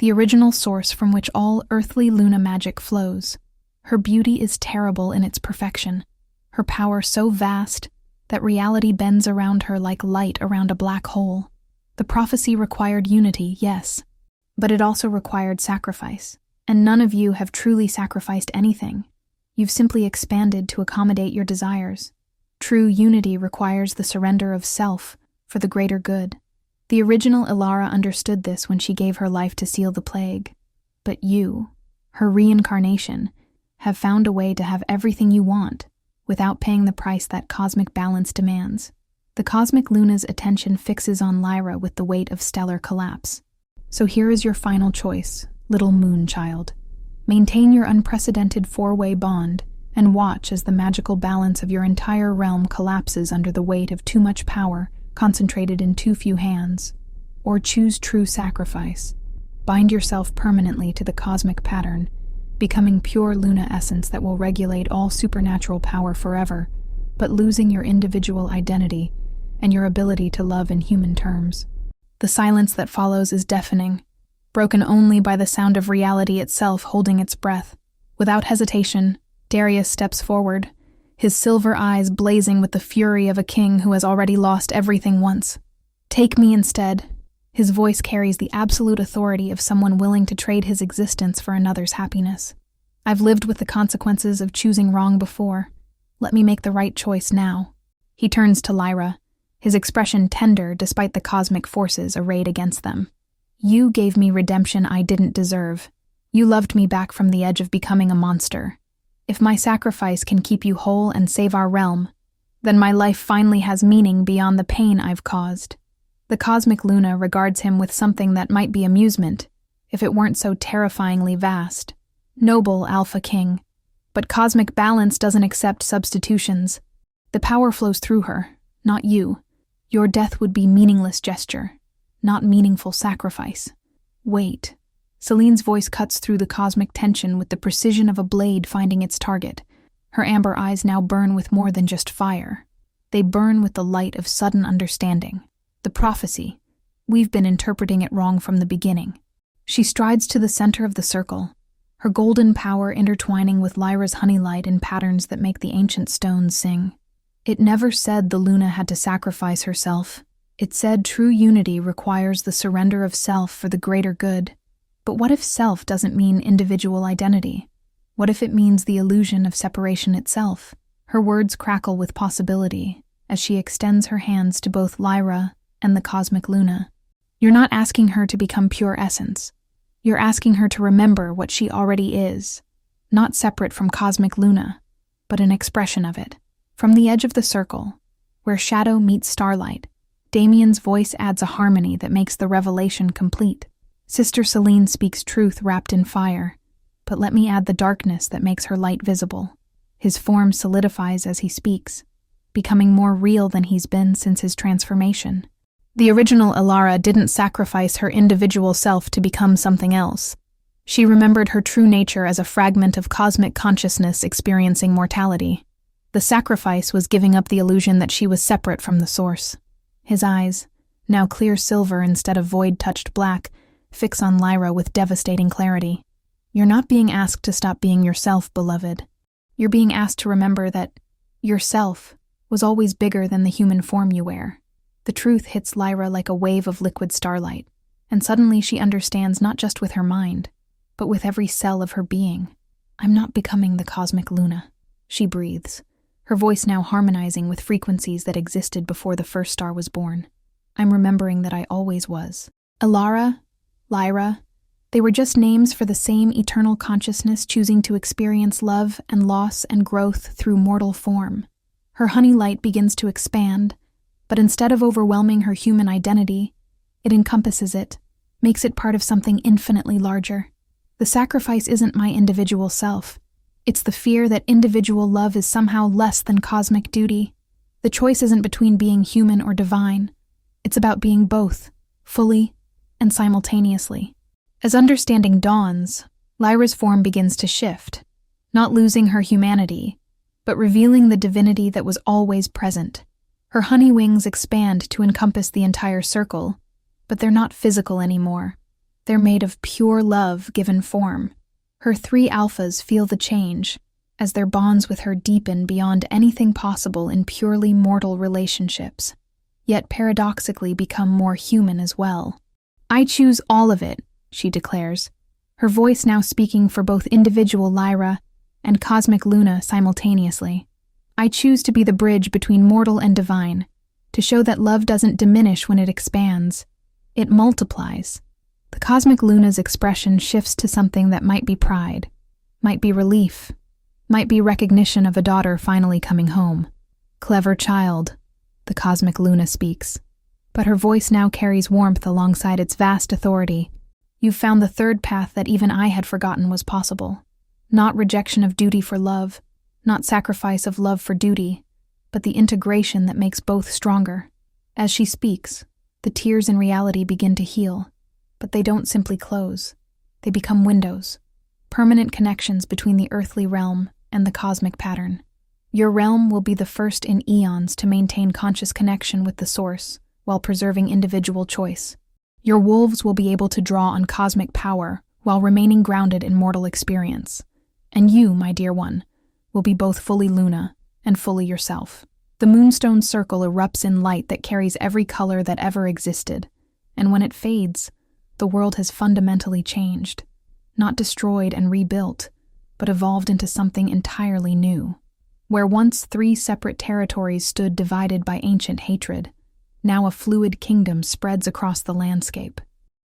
the original source from which all earthly Luna magic flows. Her beauty is terrible in its perfection, her power so vast that reality bends around her like light around a black hole. The prophecy required unity, yes, but it also required sacrifice, and none of you have truly sacrificed anything. You've simply expanded to accommodate your desires. True unity requires the surrender of self for the greater good. The original Ilara understood this when she gave her life to seal the plague. But you, her reincarnation, have found a way to have everything you want without paying the price that cosmic balance demands. The cosmic Luna's attention fixes on Lyra with the weight of stellar collapse. So here is your final choice, little moon child. Maintain your unprecedented four-way bond and watch as the magical balance of your entire realm collapses under the weight of too much power concentrated in too few hands. Or choose true sacrifice. Bind yourself permanently to the cosmic pattern, becoming pure Luna essence that will regulate all supernatural power forever, but losing your individual identity and your ability to love in human terms. The silence that follows is deafening, broken only by the sound of reality itself holding its breath. Without hesitation, Darius steps forward, his silver eyes blazing with the fury of a king who has already lost everything once. Take me instead. His voice carries the absolute authority of someone willing to trade his existence for another's happiness. I've lived with the consequences of choosing wrong before. Let me make the right choice now. He turns to Lyra, his expression tender despite the cosmic forces arrayed against them. You gave me redemption I didn't deserve. You loved me back from the edge of becoming a monster. If my sacrifice can keep you whole and save our realm, then my life finally has meaning beyond the pain I've caused. The cosmic Luna regards him with something that might be amusement, if it weren't so terrifyingly vast. Noble Alpha King. But cosmic balance doesn't accept substitutions. The power flows through her, not you. Your death would be meaningless gesture, not meaningful sacrifice. Wait. Celine's voice cuts through the cosmic tension with the precision of a blade finding its target. Her amber eyes now burn with more than just fire. They burn with the light of sudden understanding. The prophecy. We've been interpreting it wrong from the beginning. She strides to the center of the circle, her golden power intertwining with Lyra's honey light in patterns that make the ancient stones sing. It never said the Luna had to sacrifice herself. It said true unity requires the surrender of self for the greater good. But what if self doesn't mean individual identity? What if it means the illusion of separation itself? Her words crackle with possibility as she extends her hands to both Lyra and the cosmic Luna. You're not asking her to become pure essence. You're asking her to remember what she already is, not separate from cosmic Luna, but an expression of it. From the edge of the circle, where shadow meets starlight, Damien's voice adds a harmony that makes the revelation complete. Sister Celine speaks truth wrapped in fire, but let me add the darkness that makes her light visible. His form solidifies as he speaks, becoming more real than he's been since his transformation. The original Elara didn't sacrifice her individual self to become something else. She remembered her true nature as a fragment of cosmic consciousness experiencing mortality. The sacrifice was giving up the illusion that she was separate from the source. His eyes, now clear silver instead of void-touched black, fix on Lyra with devastating clarity. You're not being asked to stop being yourself, beloved. You're being asked to remember that yourself was always bigger than the human form you wear. The truth hits Lyra like a wave of liquid starlight, and suddenly she understands not just with her mind, but with every cell of her being. I'm not becoming the cosmic Luna, she breathes, her voice now harmonizing with frequencies that existed before the first star was born. I'm remembering that I always was. Elara, Lyra, they were just names for the same eternal consciousness choosing to experience love and loss and growth through mortal form. Her honey light begins to expand, but instead of overwhelming her human identity, it encompasses it, makes it part of something infinitely larger. The sacrifice isn't my individual self. It's the fear that individual love is somehow less than cosmic duty. The choice isn't between being human or divine. It's about being both, fully and simultaneously. As understanding dawns, Lyra's form begins to shift, not losing her humanity, but revealing the divinity that was always present. Her honey wings expand to encompass the entire circle, but they're not physical anymore. They're made of pure love given form. Her three alphas feel the change, as their bonds with her deepen beyond anything possible in purely mortal relationships, yet paradoxically become more human as well. I choose all of it, she declares, her voice now speaking for both individual Lyra and cosmic Luna simultaneously. I choose to be the bridge between mortal and divine, to show that love doesn't diminish when it expands. It multiplies. The cosmic Luna's expression shifts to something that might be pride, might be relief, might be recognition of a daughter finally coming home. Clever child, the cosmic Luna speaks, but her voice now carries warmth alongside its vast authority. You've found the third path that even I had forgotten was possible. Not rejection of duty for love, not sacrifice of love for duty, but the integration that makes both stronger. As she speaks, the tears in reality begin to heal, but they don't simply close. They become windows, permanent connections between the earthly realm and the cosmic pattern. Your realm will be the first in eons to maintain conscious connection with the source while preserving individual choice. Your wolves will be able to draw on cosmic power while remaining grounded in mortal experience. And you, my dear one, will be both fully Luna and fully yourself. The moonstone circle erupts in light that carries every color that ever existed, and when it fades, the world has fundamentally changed, not destroyed and rebuilt, but evolved into something entirely new. Where once three separate territories stood divided by ancient hatred, Now a fluid kingdom spreads across the landscape.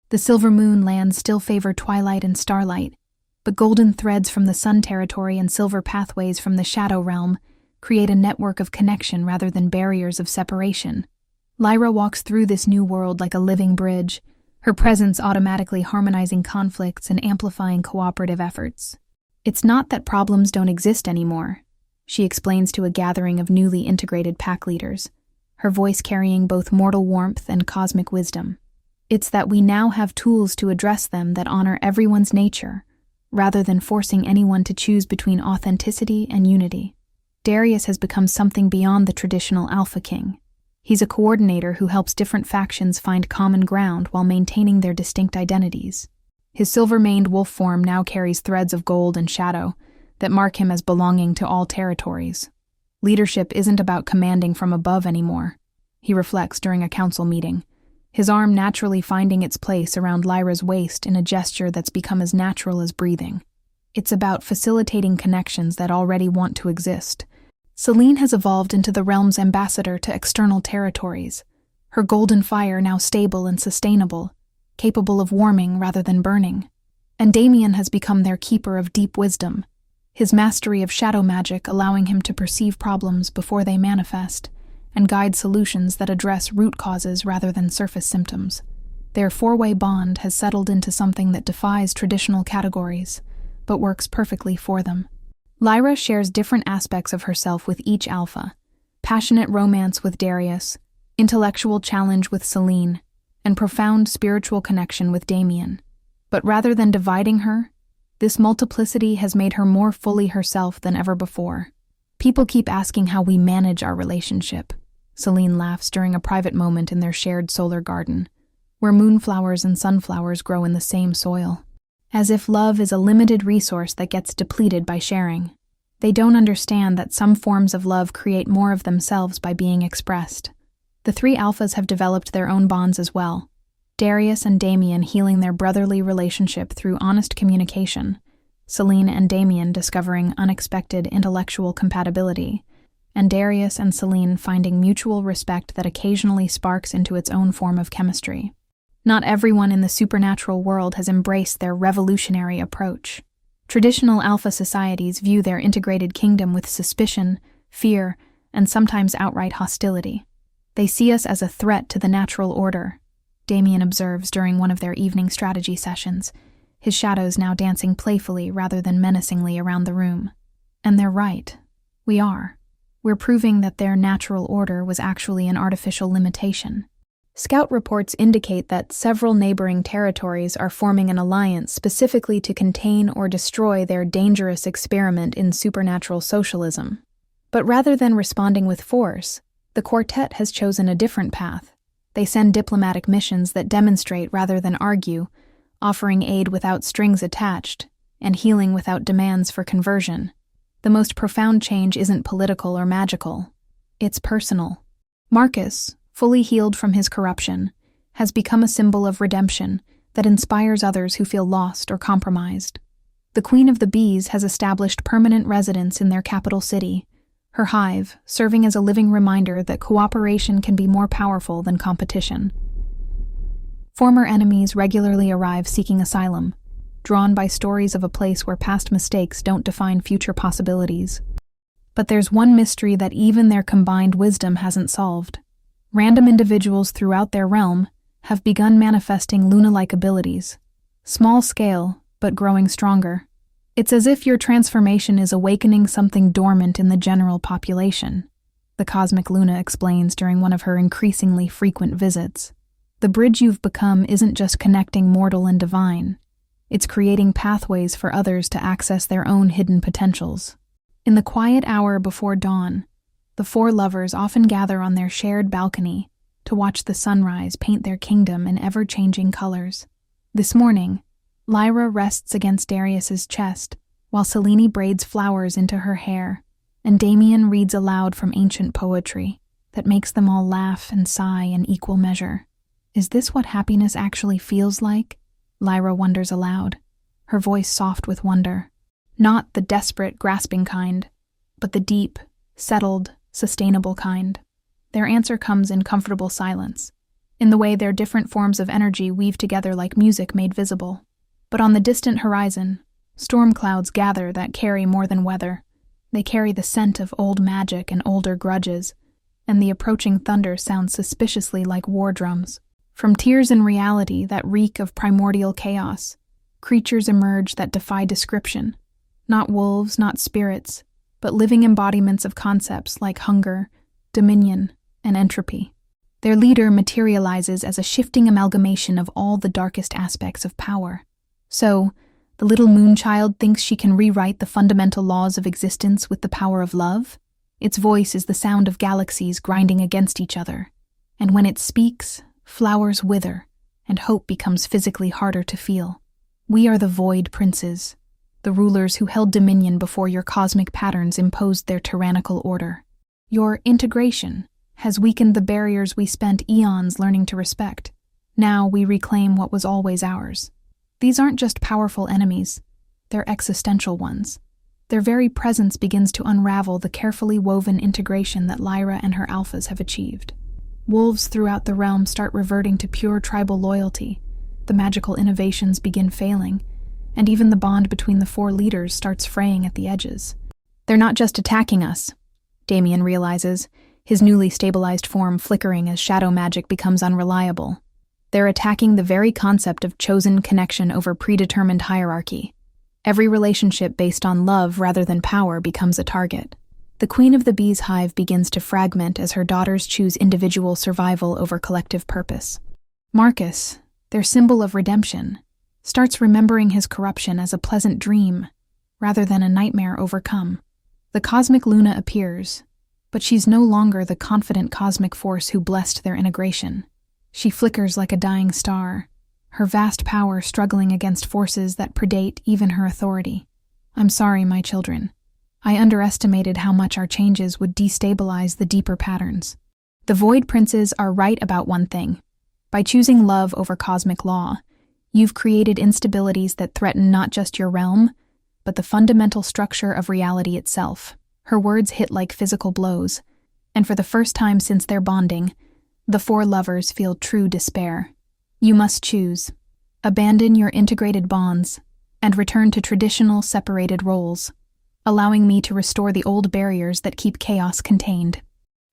The Silver Moon lands still favor twilight and starlight, but golden threads from the Sun territory and silver pathways from the Shadow realm create a network of connection rather than barriers of separation. Lyra walks through this new world like a living bridge, her presence automatically harmonizing conflicts and amplifying cooperative efforts. It's not that problems don't exist anymore, she explains to a gathering of newly integrated pack leaders, her voice carrying both mortal warmth and cosmic wisdom. It's that we now have tools to address them that honor everyone's nature, rather than forcing anyone to choose between authenticity and unity. Darius has become something beyond the traditional Alpha King. He's a coordinator who helps different factions find common ground while maintaining their distinct identities. His silver-maned wolf form now carries threads of gold and shadow that mark him as belonging to all territories. Leadership isn't about commanding from above anymore, he reflects during a council meeting, his arm naturally finding its place around Lyra's waist in a gesture that's become as natural as breathing. It's about facilitating connections that already want to exist. Selene has evolved into the realm's ambassador to external territories, her golden fire now stable and sustainable, capable of warming rather than burning. And Damien has become their keeper of deep wisdom, his mastery of shadow magic allowing him to perceive problems before they manifest, and guide solutions that address root causes rather than surface symptoms. Their four-way bond has settled into something that defies traditional categories, but works perfectly for them. Lyra shares different aspects of herself with each alpha: passionate romance with Darius, intellectual challenge with Selene, and profound spiritual connection with Damien. But rather than dividing her, this multiplicity has made her more fully herself than ever before. People keep asking how we manage our relationship, Selene laughs during a private moment in their shared solar garden, where moonflowers and sunflowers grow in the same soil. As if love is a limited resource that gets depleted by sharing. They don't understand that some forms of love create more of themselves by being expressed. The three alphas have developed their own bonds as well, Darius and Damien healing their brotherly relationship through honest communication, Selene and Damien discovering unexpected intellectual compatibility, and Darius and Selene finding mutual respect that occasionally sparks into its own form of chemistry. Not everyone in the supernatural world has embraced their revolutionary approach. Traditional alpha societies view their integrated kingdom with suspicion, fear, and sometimes outright hostility. They see us as a threat to the natural order, Damien observes during one of their evening strategy sessions, his shadows now dancing playfully rather than menacingly around the room. And they're right. We are. We're proving that their natural order was actually an artificial limitation. Scout reports indicate that several neighboring territories are forming an alliance specifically to contain or destroy their dangerous experiment in supernatural socialism. But rather than responding with force, the quartet has chosen a different path. They send diplomatic missions that demonstrate rather than argue, offering aid without strings attached, and healing without demands for conversion. The most profound change isn't political or magical. It's personal. Marcus, fully healed from his corruption, has become a symbol of redemption that inspires others who feel lost or compromised. The Queen of the Bees has established permanent residence in their capital city, her hive serving as a living reminder that cooperation can be more powerful than competition. Former enemies regularly arrive seeking asylum, drawn by stories of a place where past mistakes don't define future possibilities. But there's one mystery that even their combined wisdom hasn't solved. Random individuals throughout their realm have begun manifesting Luna-like abilities, small scale, but growing stronger. It's as if your transformation is awakening something dormant in the general population, the Cosmic Luna explains during one of her increasingly frequent visits. The bridge you've become isn't just connecting mortal and divine, it's creating pathways for others to access their own hidden potentials. In the quiet hour before dawn, the four lovers often gather on their shared balcony to watch the sunrise paint their kingdom in ever-changing colors. This morning, Lyra rests against Darius's chest, while Selene braids flowers into her hair, and Damien reads aloud from ancient poetry that makes them all laugh and sigh in equal measure. Is this what happiness actually feels like? Lyra wonders aloud, her voice soft with wonder. Not the desperate, grasping kind, but the deep, settled, sustainable kind. Their answer comes in comfortable silence, in the way their different forms of energy weave together like music made visible. But on the distant horizon, storm clouds gather that carry more than weather. They carry the scent of old magic and older grudges, and the approaching thunder sounds suspiciously like war drums. From tears in reality that reek of primordial chaos, creatures emerge that defy description. Not wolves, not spirits, but living embodiments of concepts like hunger, dominion, and entropy. Their leader materializes as a shifting amalgamation of all the darkest aspects of power. So, the little moonchild thinks she can rewrite the fundamental laws of existence with the power of love? Its voice is the sound of galaxies grinding against each other. And when it speaks, flowers wither, and hope becomes physically harder to feel. We are the Void Princes, the rulers who held dominion before your cosmic patterns imposed their tyrannical order. Your integration has weakened the barriers we spent eons learning to respect. Now we reclaim what was always ours. These aren't just powerful enemies, they're existential ones. Their very presence begins to unravel the carefully woven integration that Lyra and her alphas have achieved. Wolves throughout the realm start reverting to pure tribal loyalty, the magical innovations begin failing, and even the bond between the four leaders starts fraying at the edges. They're not just attacking us, Damien realizes, his newly stabilized form flickering as shadow magic becomes unreliable. They're attacking the very concept of chosen connection over predetermined hierarchy. Every relationship based on love rather than power becomes a target. The Queen of the Bees hive begins to fragment as her daughters choose individual survival over collective purpose. Marcus, their symbol of redemption, starts remembering his corruption as a pleasant dream rather than a nightmare overcome. The cosmic Luna appears, but she's no longer the confident cosmic force who blessed their integration. She flickers like a dying star, her vast power struggling against forces that predate even her authority. I'm sorry, my children. I underestimated how much our changes would destabilize the deeper patterns. The Void Princes are right about one thing. By choosing love over cosmic law, you've created instabilities that threaten not just your realm, but the fundamental structure of reality itself. Her words hit like physical blows, and for the first time since their bonding, the four lovers feel true despair. You must choose. Abandon your integrated bonds and return to traditional separated roles, allowing me to restore the old barriers that keep chaos contained.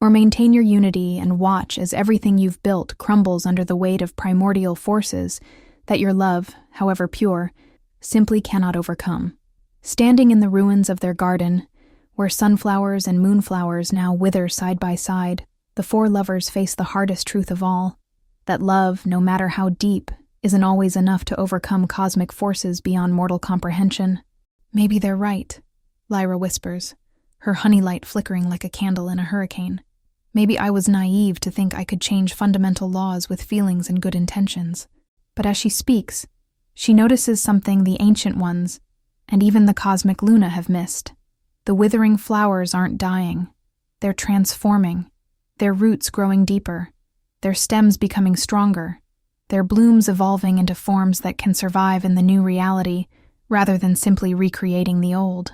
Or maintain your unity and watch as everything you've built crumbles under the weight of primordial forces that your love, however pure, simply cannot overcome. Standing in the ruins of their garden, where sunflowers and moonflowers now wither side by side, the four lovers face the hardest truth of all, that love, no matter how deep, isn't always enough to overcome cosmic forces beyond mortal comprehension. Maybe they're right, Lyra whispers, her honey light flickering like a candle in a hurricane. Maybe I was naive to think I could change fundamental laws with feelings and good intentions. But as she speaks, she notices something the Ancient Ones, and even the cosmic Luna, have missed. The withering flowers aren't dying. They're transforming, their roots growing deeper, their stems becoming stronger, their blooms evolving into forms that can survive in the new reality rather than simply recreating the old.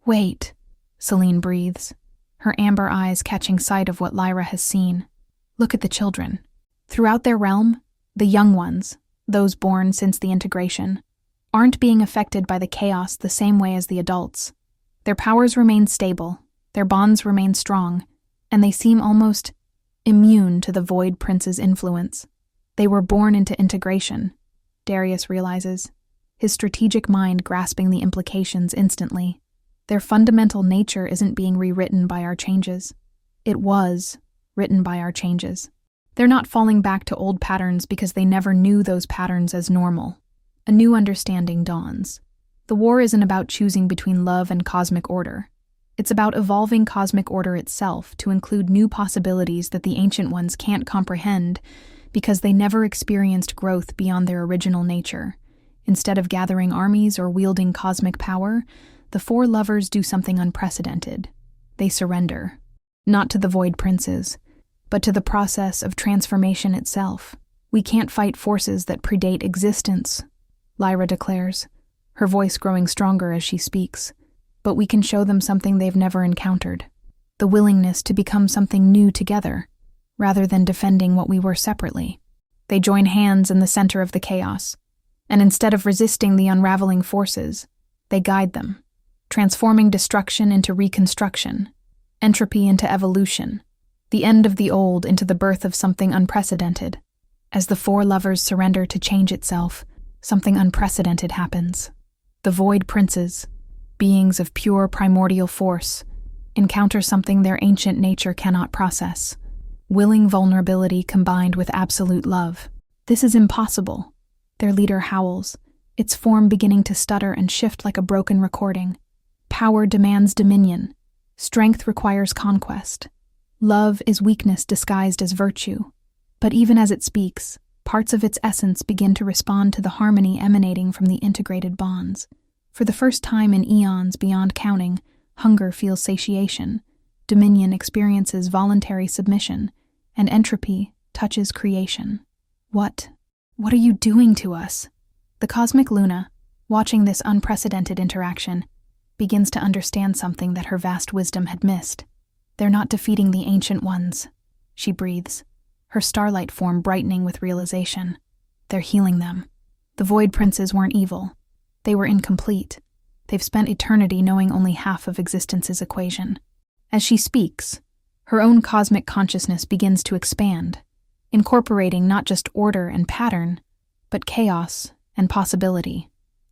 Wait, Celine breathes, her amber eyes catching sight of what Lyra has seen. Look at the children. Throughout their realm, the young ones, those born since the integration, aren't being affected by the chaos the same way as the adults. Their powers remain stable, their bonds remain strong, and they seem almost immune to the Void Prince's influence. They were born into integration, Darius realizes, his strategic mind grasping the implications instantly. Their fundamental nature isn't being rewritten by our changes. It was written by our changes. They're not falling back to old patterns because they never knew those patterns as normal. A new understanding dawns. The war isn't about choosing between love and cosmic order. It's about evolving cosmic order itself to include new possibilities that the Ancient Ones can't comprehend because they never experienced growth beyond their original nature. Instead of gathering armies or wielding cosmic power, the four lovers do something unprecedented. They surrender, not to the Void Princes, but to the process of transformation itself. We can't fight forces that predate existence, Lyra declares, her voice growing stronger as she speaks. But we can show them something they've never encountered. The willingness to become something new together. rather than defending what we were separately. They join hands in the center of the chaos, and instead of resisting the unraveling forces, they guide them, transforming destruction into reconstruction, entropy into evolution, the end of the old into the birth of something unprecedented. As the four lovers surrender to change itself, something unprecedented happens. The Void Princes, beings of pure primordial force, encounter something their ancient nature cannot process: willing vulnerability combined with absolute love. This is impossible. Their leader howls, its form beginning to stutter and shift like a broken recording. Power demands dominion. Strength requires conquest. Love is weakness disguised as virtue. But even as it speaks, parts of its essence begin to respond to the harmony emanating from the integrated bonds. For the first time in eons beyond counting, hunger feels satiation, dominion experiences voluntary submission, and entropy touches creation. What are you doing to us? The cosmic Luna, watching this unprecedented interaction, begins to understand something that her vast wisdom had missed. They're not defeating the Ancient Ones, she breathes, her starlight form brightening with realization. They're healing them. The Void Princes weren't evil. They were incomplete. They've spent eternity knowing only half of existence's equation. As she speaks, her own cosmic consciousness begins to expand, incorporating not just order and pattern, but chaos and possibility.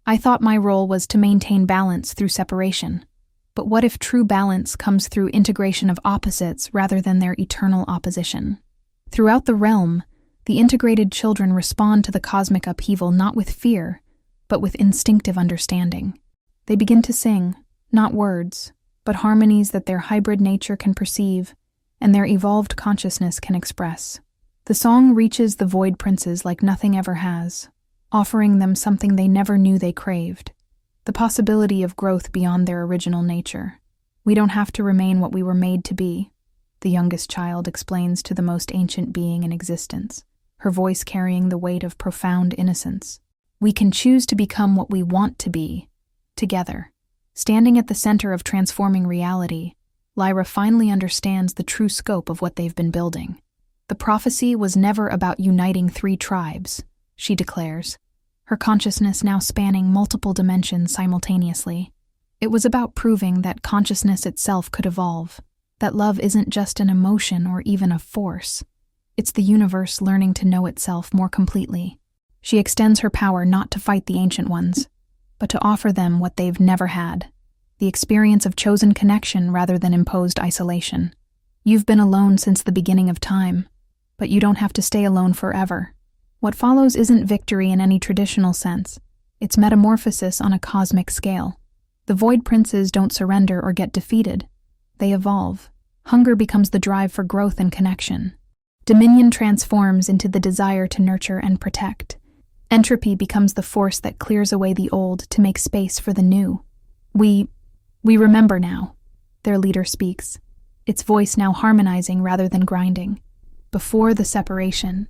I thought my role was to maintain balance through separation. But what if true balance comes through integration of opposites rather than their eternal opposition? Throughout the realm, the integrated children respond to the cosmic upheaval not with fear, but with instinctive understanding. They begin to sing, not words, but harmonies that their hybrid nature can perceive and their evolved consciousness can express. The song reaches the Void Princes like nothing ever has, offering them something they never knew they craved: the possibility of growth beyond their original nature. We don't have to remain what we were made to be, the youngest child explains to the most ancient being in existence, her voice carrying the weight of profound innocence. We can choose to become what we want to be, together. Standing at the center of transforming reality, Lyra finally understands the true scope of what they've been building. The prophecy was never about uniting 3 tribes, she declares, her consciousness now spanning multiple dimensions simultaneously. It was about proving that consciousness itself could evolve, that love isn't just an emotion or even a force. It's the universe learning to know itself more completely. She extends her power not to fight the Ancient Ones, but to offer them what they've never had: the experience of chosen connection rather than imposed isolation. You've been alone since the beginning of time, but you don't have to stay alone forever. What follows isn't victory in any traditional sense. It's metamorphosis on a cosmic scale. The Void Princes don't surrender or get defeated. They evolve. Hunger becomes the drive for growth and connection. Dominion transforms into the desire to nurture and protect. Entropy becomes the force that clears away the old to make space for the new. We remember now, their leader speaks, its voice now harmonizing rather than grinding. Before the separation,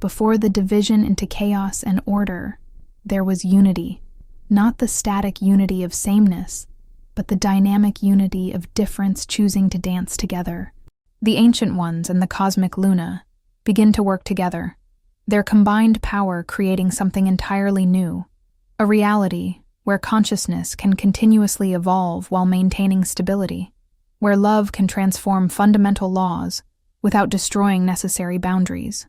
before the division into chaos and order, there was unity, not the static unity of sameness, but the dynamic unity of difference choosing to dance together. The Ancient Ones and the cosmic Luna begin to work together, their combined power creating something entirely new, a reality where consciousness can continuously evolve while maintaining stability, where love can transform fundamental laws without destroying necessary boundaries.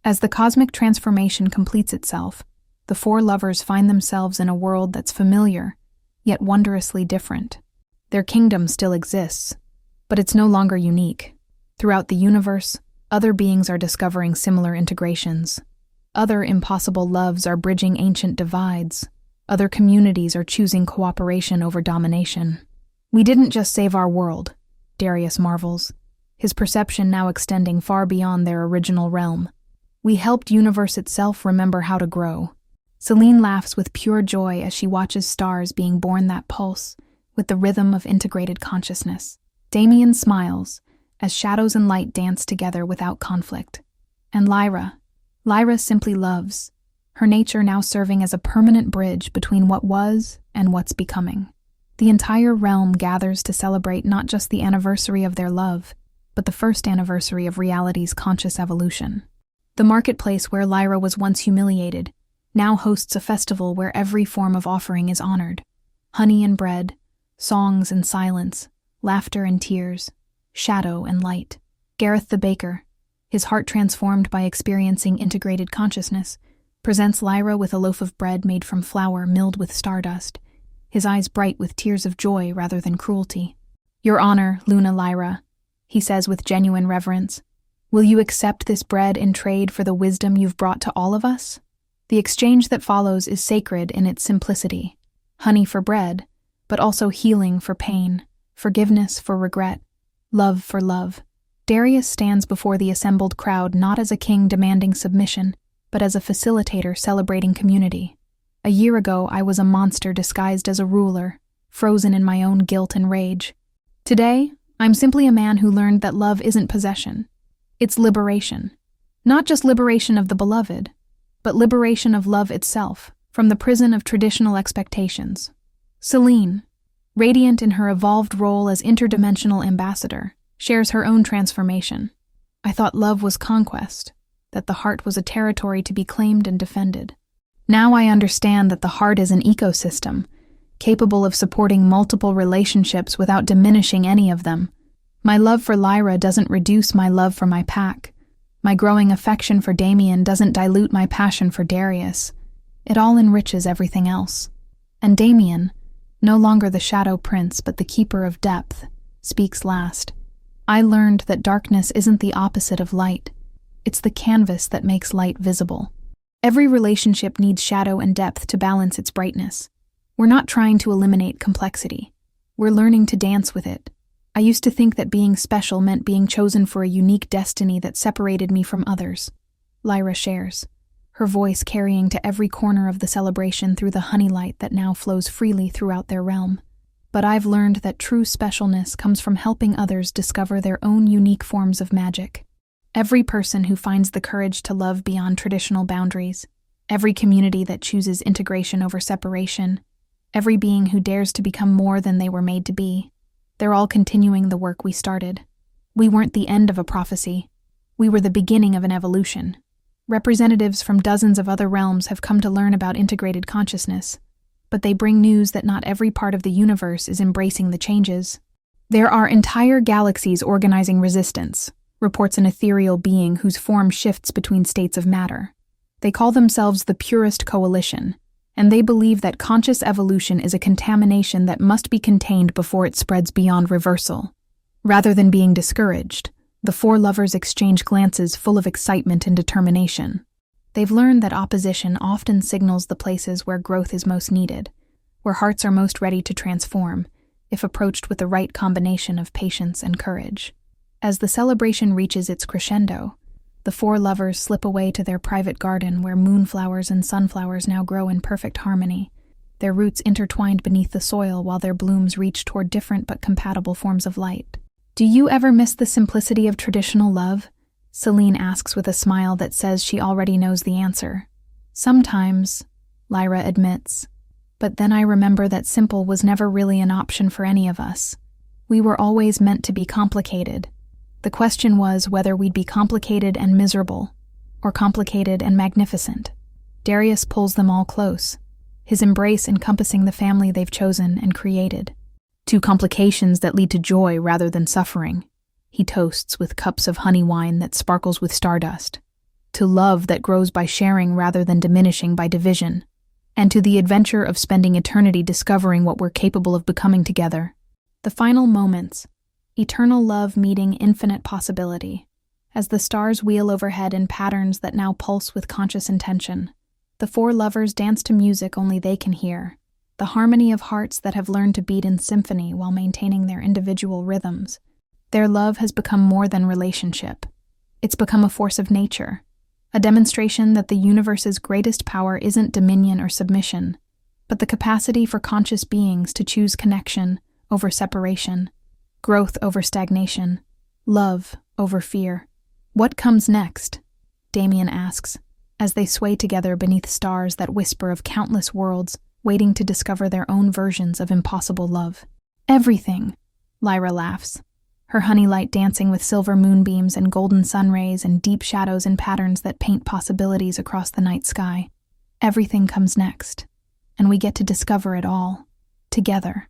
As the cosmic transformation completes itself, the 4 lovers find themselves in a world that's familiar, yet wondrously different. Their kingdom still exists, but it's no longer unique. Throughout the universe, other beings are discovering similar integrations. Other impossible loves are bridging ancient divides. Other communities are choosing cooperation over domination. We didn't just save our world, Darius marvels, his perception now extending far beyond their original realm. We helped universe itself remember how to grow. Celine laughs with pure joy as she watches stars being born that pulse with the rhythm of integrated consciousness. Damien smiles as shadows and light dance together without conflict. And Lyra simply loves, her nature now serving as a permanent bridge between what was and what's becoming. The entire realm gathers to celebrate not just the anniversary of their love, but the first anniversary of reality's conscious evolution. The marketplace where Lyra was once humiliated now hosts a festival where every form of offering is honored. Honey and bread, songs and silence, laughter and tears, shadow and light. Gareth the baker, his heart transformed by experiencing integrated consciousness, presents Lyra with a loaf of bread made from flour milled with stardust, his eyes bright with tears of joy rather than cruelty. "Your Honor, Luna Lyra," he says with genuine reverence, "will you accept this bread in trade for the wisdom you've brought to all of us?" The exchange that follows is sacred in its simplicity. Honey for bread, but also healing for pain, forgiveness for regret, love for love. Darius stands before the assembled crowd not as a king demanding submission, but as a facilitator celebrating community. A year ago, I was a monster disguised as a ruler, frozen in my own guilt and rage. Today, I'm simply a man who learned that love isn't possession. It's liberation. Not just liberation of the beloved, but liberation of love itself from the prison of traditional expectations. Celine, radiant in her evolved role as interdimensional ambassador, shares her own transformation. "I thought love was conquest, that the heart was a territory to be claimed and defended. Now I understand that the heart is an ecosystem, capable of supporting multiple relationships without diminishing any of them. My love for Lyra doesn't reduce my love for my pack. My growing affection for Damien doesn't dilute my passion for Darius. It all enriches everything else." And Damien, no longer the shadow prince but the keeper of depth, speaks last. "I learned that darkness isn't the opposite of light. It's the canvas that makes light visible. Every relationship needs shadow and depth to balance its brightness. We're not trying to eliminate complexity. We're learning to dance with it. I used to think that being special meant being chosen for a unique destiny that separated me from others." Lyra shares, her voice carrying to every corner of the celebration through the honey light that now flows freely throughout their realm. "But I've learned that true specialness comes from helping others discover their own unique forms of magic. Every person who finds the courage to love beyond traditional boundaries, every community that chooses integration over separation, every being who dares to become more than they were made to be, they're all continuing the work we started. We weren't the end of a prophecy. We were the beginning of an evolution. Representatives from dozens of other realms have come to learn about integrated consciousness, but they bring news that not every part of the universe is embracing the changes. There are entire galaxies organizing resistance, reports an ethereal being whose form shifts between states of matter. They call themselves the Purest Coalition, and they believe that conscious evolution is a contamination that must be contained before it spreads beyond reversal. Rather than being discouraged, the four lovers exchange glances full of excitement and determination. They've learned that opposition often signals the places where growth is most needed, where hearts are most ready to transform, if approached with the right combination of patience and courage. As the celebration reaches its crescendo, the four lovers slip away to their private garden where moonflowers and sunflowers now grow in perfect harmony, their roots intertwined beneath the soil while their blooms reach toward different but compatible forms of light. "Do you ever miss the simplicity of traditional love?" Celine asks with a smile that says she already knows the answer. "Sometimes," Lyra admits. "But then I remember that simple was never really an option for any of us. We were always meant to be complicated. The question was whether we'd be complicated and miserable, or complicated and magnificent." Darius pulls them all close, his embrace encompassing the family they've chosen and created. "To complications that lead to joy rather than suffering," he toasts with cups of honey wine that sparkles with stardust. "To love that grows by sharing rather than diminishing by division. And to the adventure of spending eternity discovering what we're capable of becoming together. The final moments, eternal love meeting infinite possibility, as the stars wheel overhead in patterns that now pulse with conscious intention. The four lovers dance to music only they can hear, the harmony of hearts that have learned to beat in symphony while maintaining their individual rhythms. Their love has become more than relationship. It's become a force of nature, a demonstration that the universe's greatest power isn't dominion or submission, but the capacity for conscious beings to choose connection over separation, growth over stagnation, love over fear. "What comes next?" Damien asks, as they sway together beneath stars that whisper of countless worlds waiting to discover their own versions of impossible love. "Everything," Lyra laughs. her honey light dancing with silver moonbeams and golden sun rays and deep shadows and patterns that paint possibilities across the night sky. Everything comes next, and we get to discover it all, together.